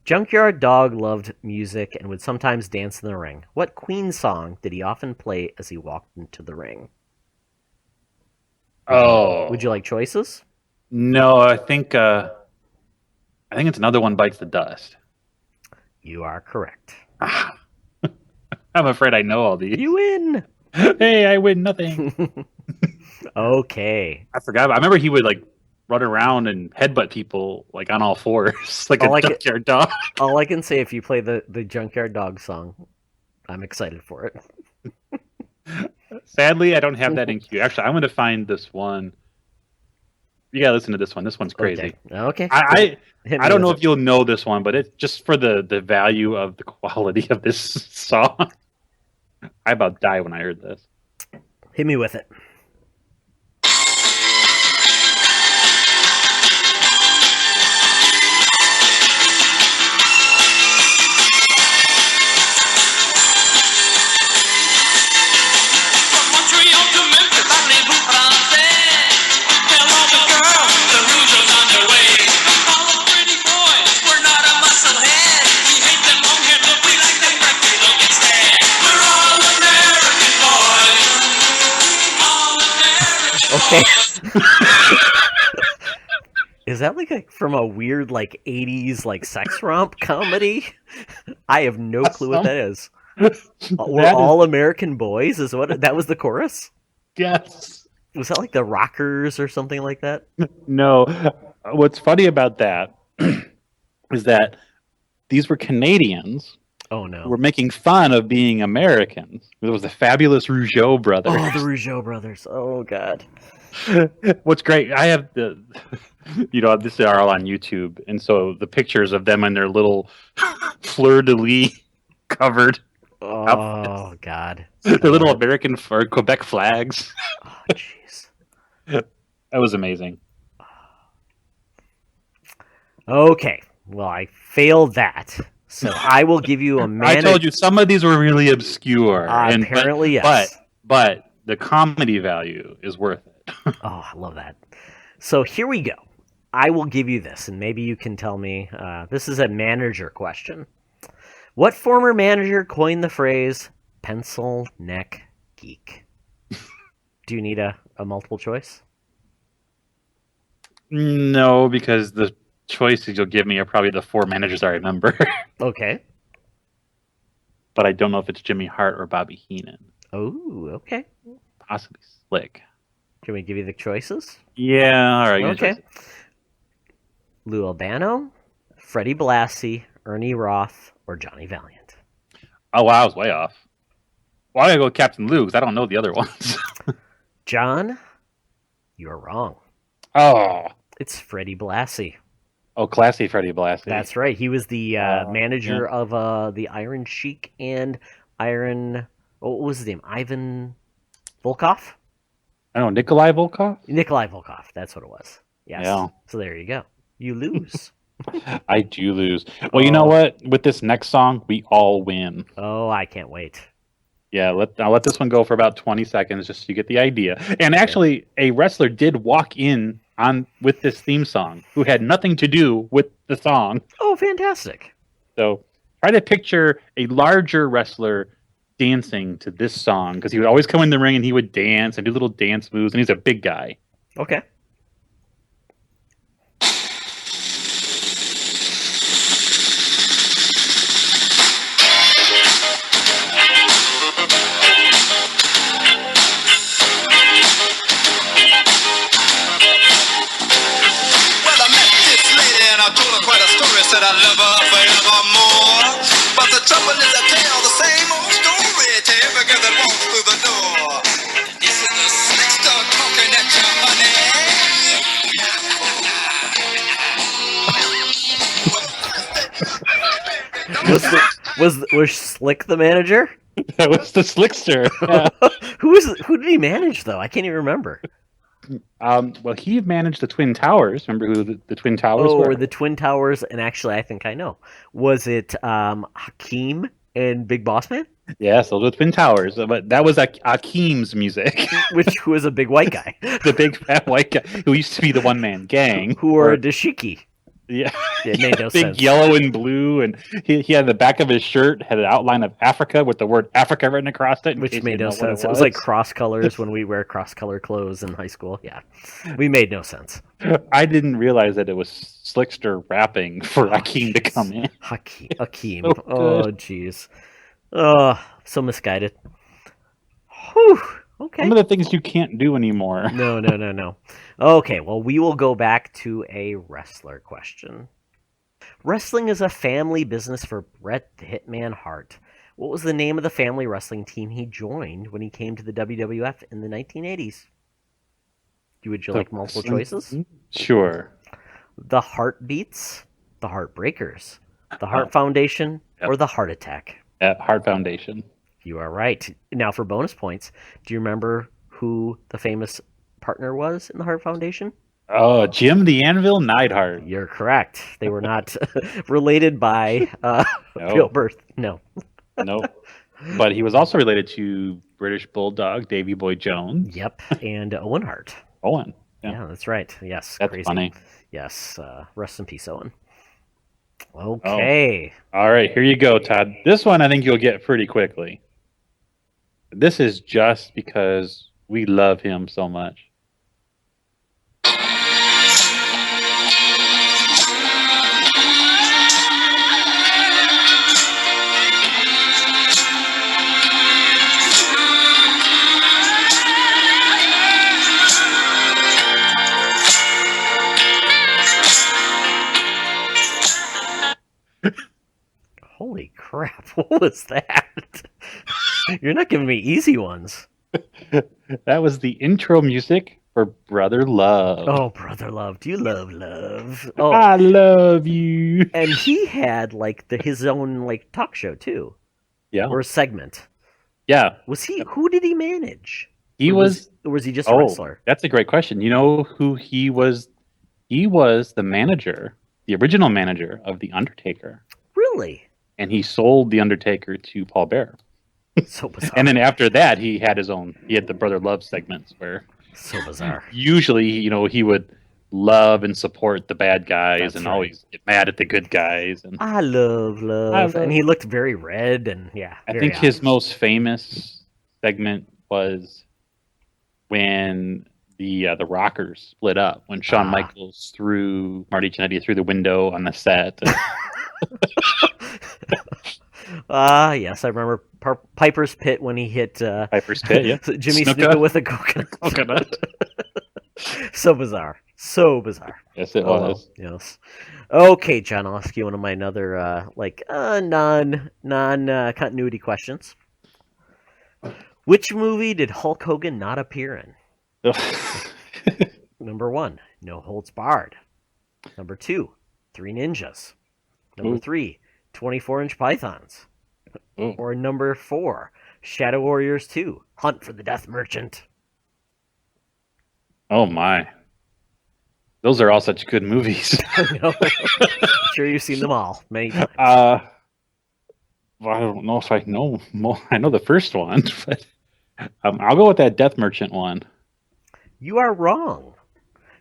Junkyard Dog loved music and would sometimes dance in the ring. What Queen song did he often play as he walked into the ring? Oh. Would you like choices? No, I think it's Another One Bites the Dust. You are correct. I'm afraid I know all these. You win! Hey, I win nothing. Okay. I forgot. I remember he would like run around and headbutt people like on all fours, like a Junkyard Dog. All I can say, if you play the Junkyard Dog song, I'm excited for it. Sadly, I don't have that in queue. Actually, I'm going to find this one. You got to listen to this one. This one's crazy. Okay. I don't know if you'll know this one, but it's just for the value of the quality of this song. I about died when I heard this. Hit me with it. Okay. Is that like from a weird like 80s like sex romp comedy? I have no clue what that is. We're All American Boys is what that was the chorus? Yes. Was that like the Rockers or something like that? No. What's funny about that is that these were Canadians Oh who no. were making fun of being Americans. It was the fabulous Rougeau brothers. Oh, the Rougeau brothers. Oh god. What's great, I have the, this is all on YouTube, and so the pictures of them in their little fleur-de-lis covered, Oh god. their little American Quebec flags. Oh jeez. That was amazing. Okay. Well, I failed that. So I will give you a I told you some of these were really obscure. Apparently, yes. But the comedy value is worth it. Oh, I love that. So here we go. I will give you this, and maybe you can tell me. This is a manager question. What former manager coined the phrase pencil neck geek? Do you need a multiple choice? No, because the choices you'll give me are probably the four managers I remember. Okay. But I don't know if it's Jimmy Hart or Bobby Heenan. Oh, okay. Possibly Slick. Can we give you the choices? Yeah, all right. Okay. Lou Albano, Freddie Blassie, Ernie Roth, or Johnny Valiant? Oh, wow, I was way off. Well, I gotta go with Captain Lou because I don't know the other ones. John, you're wrong. Oh. It's Freddie Blassie. Oh, classy Freddie Blassie. That's right. He was the manager of the Iron Sheik and what was his name? Ivan Volkov? I don't know, Nikolai Volkov? Nikolai Volkov. That's what it was. Yes. Yeah. So there you go. You lose. I do lose. Well, you know what? With this next song, we all win. Oh, I can't wait. Yeah, I'll let this one go for about 20 seconds just so you get the idea. And actually, a wrestler did walk in with this theme song who had nothing to do with the song. Oh, fantastic. So try to picture a larger wrestler dancing to this song because he would always come in the ring and he would dance and do little dance moves, and he's a big guy. Okay. Said I love her forevermore. But the trouble is I tell the same old story to every girl that walks through the door. This is the slickster talking at you, honey. Was Slick the manager? That was the Slickster. Yeah. Who did he manage though? I can't even remember. Well, he managed the Twin Towers. Remember who the Twin Towers were? Or the Twin Towers, and actually, I think I know. Was it Hakeem and Big Boss Man? Yes, those were the Twin Towers. But that was Hakeem's music. Which was a big white guy. The big fat white guy who used to be the one-man gang. Who were a dashiki. Yeah. It made no big sense. Yellow and blue, and he had the back of his shirt had an outline of Africa with the word Africa written across it. Which made no sense. It was like cross colors when we wear cross color clothes in high school. Yeah, we made no sense. I didn't realize that it was Slickster rapping for Hakeem to come in. Hakeem. Oh, jeez. Oh, so misguided. Whew. Okay. Some of the things you can't do anymore. No. Okay, well, we will go back to a wrestler question. Wrestling is a family business for Bret the Hitman Hart. What was the name of the family wrestling team he joined when he came to the WWF in the 1980s? Would you like multiple choices? Sure. The Heartbeats, the Heartbreakers, the Hart Foundation, or the Heart Attack? Heart Foundation. You are right. Now, for bonus points, do you remember who the famous partner was in the Hart Foundation? Oh, Jim the Anvil Neidhart. You're correct. They were not related by Bill Birth. No. Nope. But he was also related to British Bulldog Davy Boy Jones. Yep, and Owen Hart. Owen. Yeah, that's right. Yes, that's crazy. Funny. Yes, rest in peace, Owen. Okay. Oh. All right, here you go, Todd. This one I think you'll get pretty quickly. This is just because we love him so much. What was that? You're not giving me easy ones. That was the intro music for Brother Love. Oh, Brother Love. Do you love love? Oh, I love you. and he had like his own like talk show too. Yeah. Or a segment. Yeah. Who did he manage? Or was he just a wrestler? That's a great question. You know who he was? He was the manager, the original manager of The Undertaker. Really? And he sold The Undertaker to Paul Bearer. So bizarre. And then after that, he had his own. He had the Brother Love segments where. So bizarre. Usually, he would love and support the bad guys. That's and right. always get mad at the good guys. And I love. And he looked very red and I think his most famous segment was when the Rockers split up, when Shawn Michaels threw Marty Jannetty through the window on the set. Yes, I remember Piper's Pit when he hit Piper's Pit, yeah. Jimmy Snuka with a coconut. So bizarre. Yes, it was. Yes. Okay, John, I'll ask you one of my other non continuity questions. Which movie did Hulk Hogan not appear in? Number 1, No Holds Barred. Number 2, Three Ninjas. Number 3, 24-inch Pythons. Or number 4, Shadow Warriors 2, Hunt for the Death Merchant. Oh my. Those are all such good movies. I know. I'm sure you've seen them all many times. Well, I don't know if I know more. I know the first one, but I'll go with that Death Merchant one. You are wrong.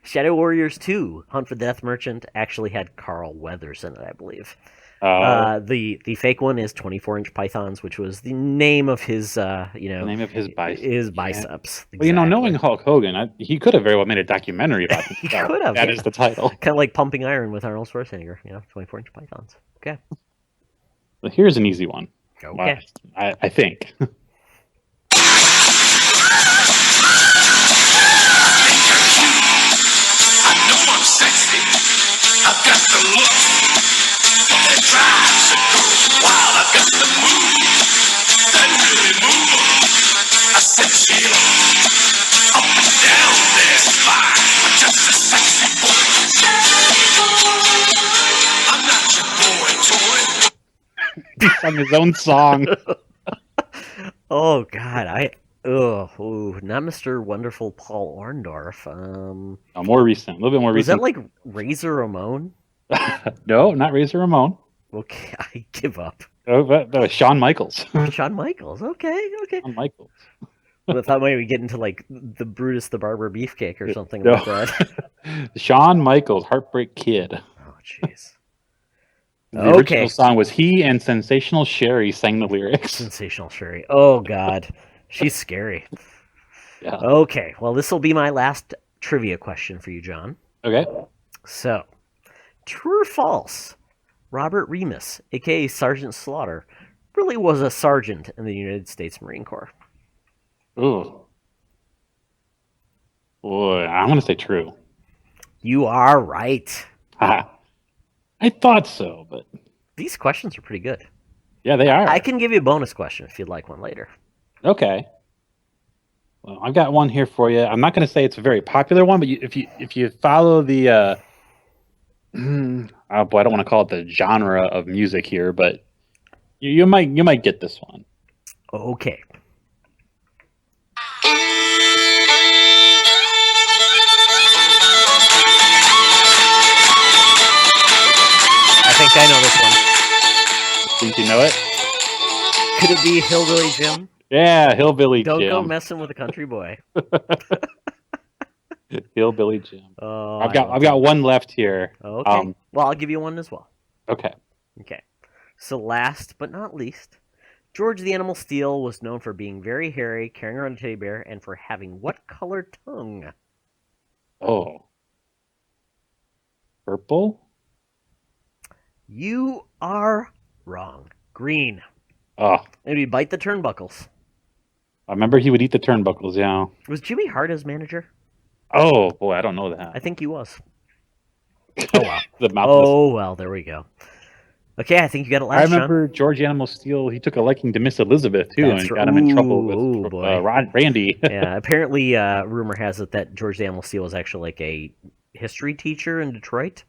Shadow Warriors 2, Hunt for the Death Merchant, actually had Carl Weathers in it, I believe. The fake one is 24-inch Pythons, which was the name of his, the name of his biceps. His biceps. Yeah. Well, knowing Hulk Hogan, he could have very well made a documentary about himself. He could have. That is the title. Kind of like Pumping Iron with Arnold Schwarzenegger, 24-inch Pythons. Okay. Well, here's an easy one. Okay. I think. Sexy, I've got the look that drives a girl wild. I've got the moves that really move 'em. I said Sheila, up and down their spine. I'm just a sexy boy. I'm not your boy toy. He sung his own song. Oh God, not Mr. Wonderful Paul Orndorff. More recent, a little bit more recent. Was that like Razor Ramon? No, not Razor Ramon. Okay, I give up. Oh, that was Shawn Michaels. Shawn Michaels. Okay. Shawn Michaels. I thought maybe we get into like the Brutus the Barber Beefcake or something like that. Shawn Michaels, Heartbreak Kid. Oh, jeez. The original song was he and Sensational Sherry sang the lyrics. Sensational Sherry. Oh God, she's scary. Yeah. Okay, well this will be my last trivia question for you, John. Okay. So, true or false? Robert Remus, aka Sergeant Slaughter, really was a sergeant in the United States Marine Corps. Ooh. Boy, I'm going to say true. You are right. I thought so, but... These questions are pretty good. Yeah, they are. I can give you a bonus question if you'd like one later. Okay. Well, I've got one here for you. I'm not going to say it's a very popular one, but if you follow the... oh boy, I don't want to call it the genre of music here, but you might get this one. Okay. I think I know this one. Think you know it? Could it be Hillbilly Jim? Yeah, Hillbilly Don't Jim. go messing with a country boy. Hillbilly Jim. Oh, I've got one left here. Okay. Well, I'll give you one as well. Okay. Okay. So last but not least, George the Animal Steele was known for being very hairy, carrying around a teddy bear, and for having what color tongue? Oh. Purple? You are wrong. Green. Oh. And he'd bite the turnbuckles. I remember he would eat the turnbuckles, yeah. Was Jimmy Hart his manager? Oh, boy, I don't know that. I think he was. Oh, well. The mouth oh, well, there we go. Okay, I think you got it I last, John. remember George Animal Steel. He took a liking to Miss Elizabeth too, That's and right. got him in trouble Ooh, with boy. Randy. Yeah, apparently, rumor has it that George the Animal Steel was actually like a history teacher in Detroit.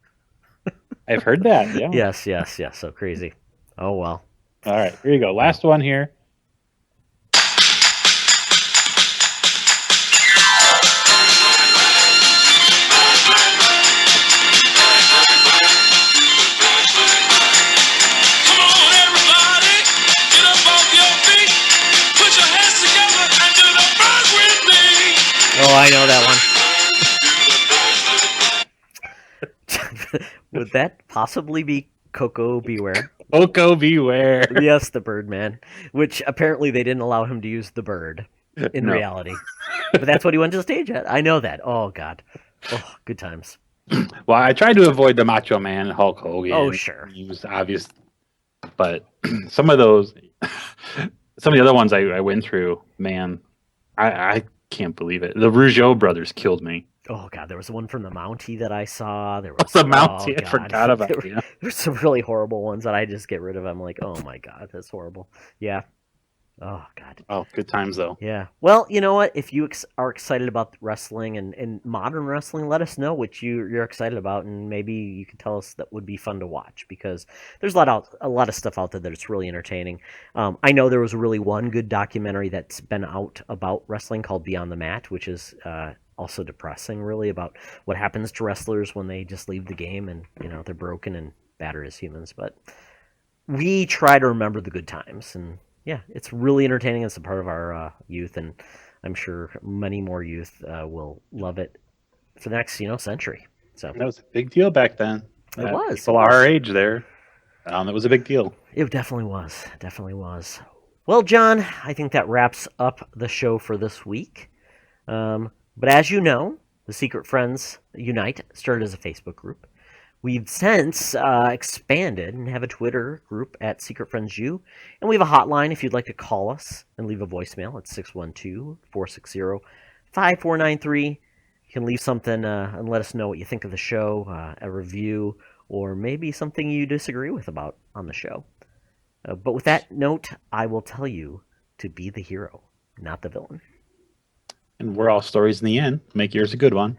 I've heard that. Yeah. Yes. So crazy. Oh well. All right, here you go. Last one here. Come on, everybody, get up off your feet, put your hands together and do the bird with me. Oh, I know that one. Would that possibly be Coco Beware? Coco Beware. Yes, the Birdman. Which apparently they didn't allow him to use the bird in No. reality. But that's what he went to the stage at. I know that. Oh, God. Oh, good times. Well, I tried to avoid the Macho Man, Hulk Hogan. Oh, sure. He was obvious, but some of the other ones I went through, man, I can't believe it. The Rougeau brothers killed me. Oh, God. There was one from the Mountie that I saw. There was The Mountie, I God. forgot about there, it. There's some really horrible ones that I just get rid of. I'm like, oh, my God. That's horrible. Yeah. Oh, God. Oh, good times though. Yeah. Well, you know what? If you are excited about wrestling and modern wrestling, let us know what you're excited about, and maybe you could tell us that would be fun to watch, because there's a lot of stuff out there that's really entertaining. I know there was really one good documentary that's been out about wrestling called Beyond the Mat, which is also depressing, really, about what happens to wrestlers when they just leave the game and they're broken and battered as humans. But we try to remember the good times, and yeah, it's really entertaining. It's a part of our youth, and I'm sure many more youth will love it for the next century. So That was a big deal back then. It was. People our age there. That was a big deal. It definitely was. Definitely was. Well, John, I think that wraps up the show for this week. But as you know, the Secret Friends Unite started as a Facebook group. We've since expanded and have a Twitter group at Secret Friends U, and we have a hotline if you'd like to call us and leave a voicemail at 612-460-5493. You can leave something and let us know what you think of the show, a review, or maybe something you disagree with about on the show. But with that note, I will tell you to be the hero, not the villain. And we're all stories in the end. Make yours a good one.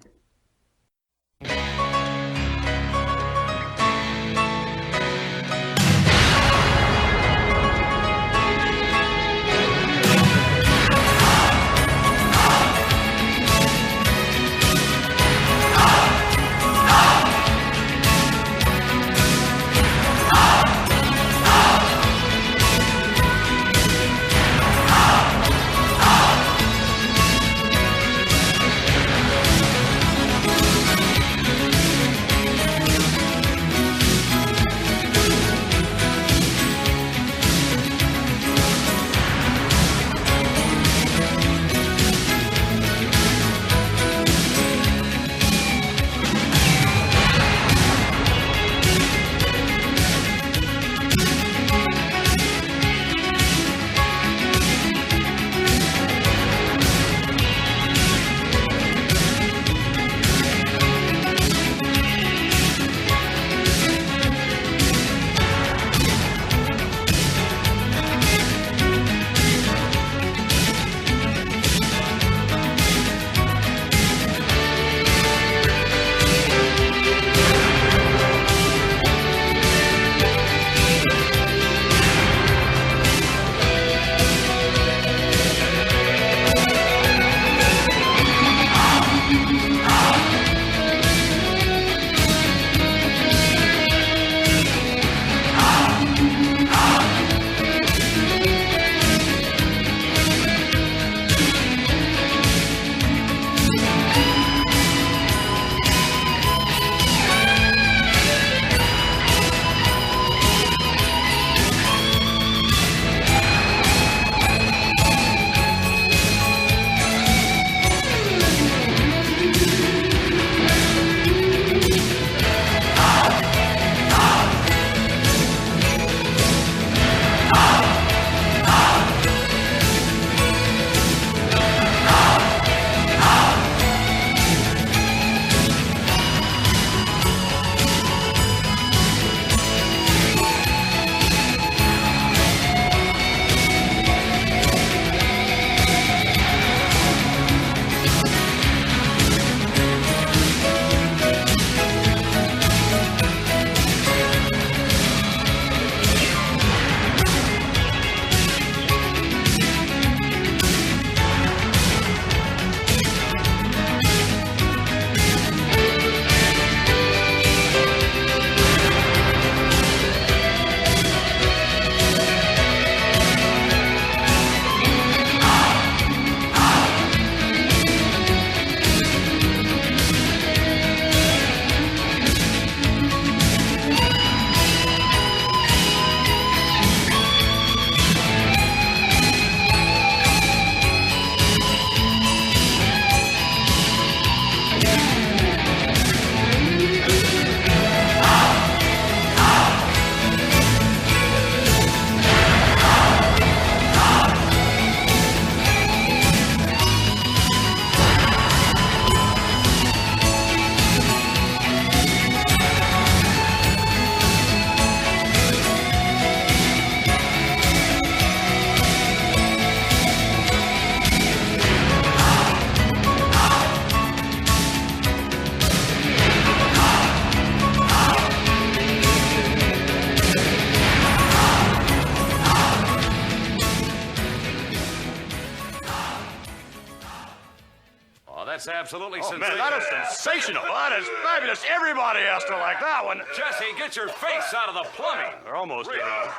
That's absolutely Oh, sensational. man, that is sensational. That is fabulous. Everybody has to like that one. Jesse, get your face out of the plumbing. They're almost done.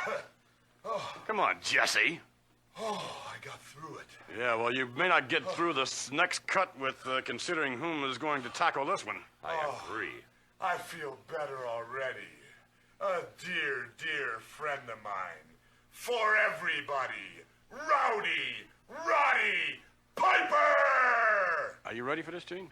Come on, Jesse. Oh, I got through it. Yeah, well, you may not get through this next cut with considering whom is going to tackle this one. I agree. I feel better already. A dear, dear friend of mine. For everybody, Rowdy Roddy Piper! Are you ready for this, Gene?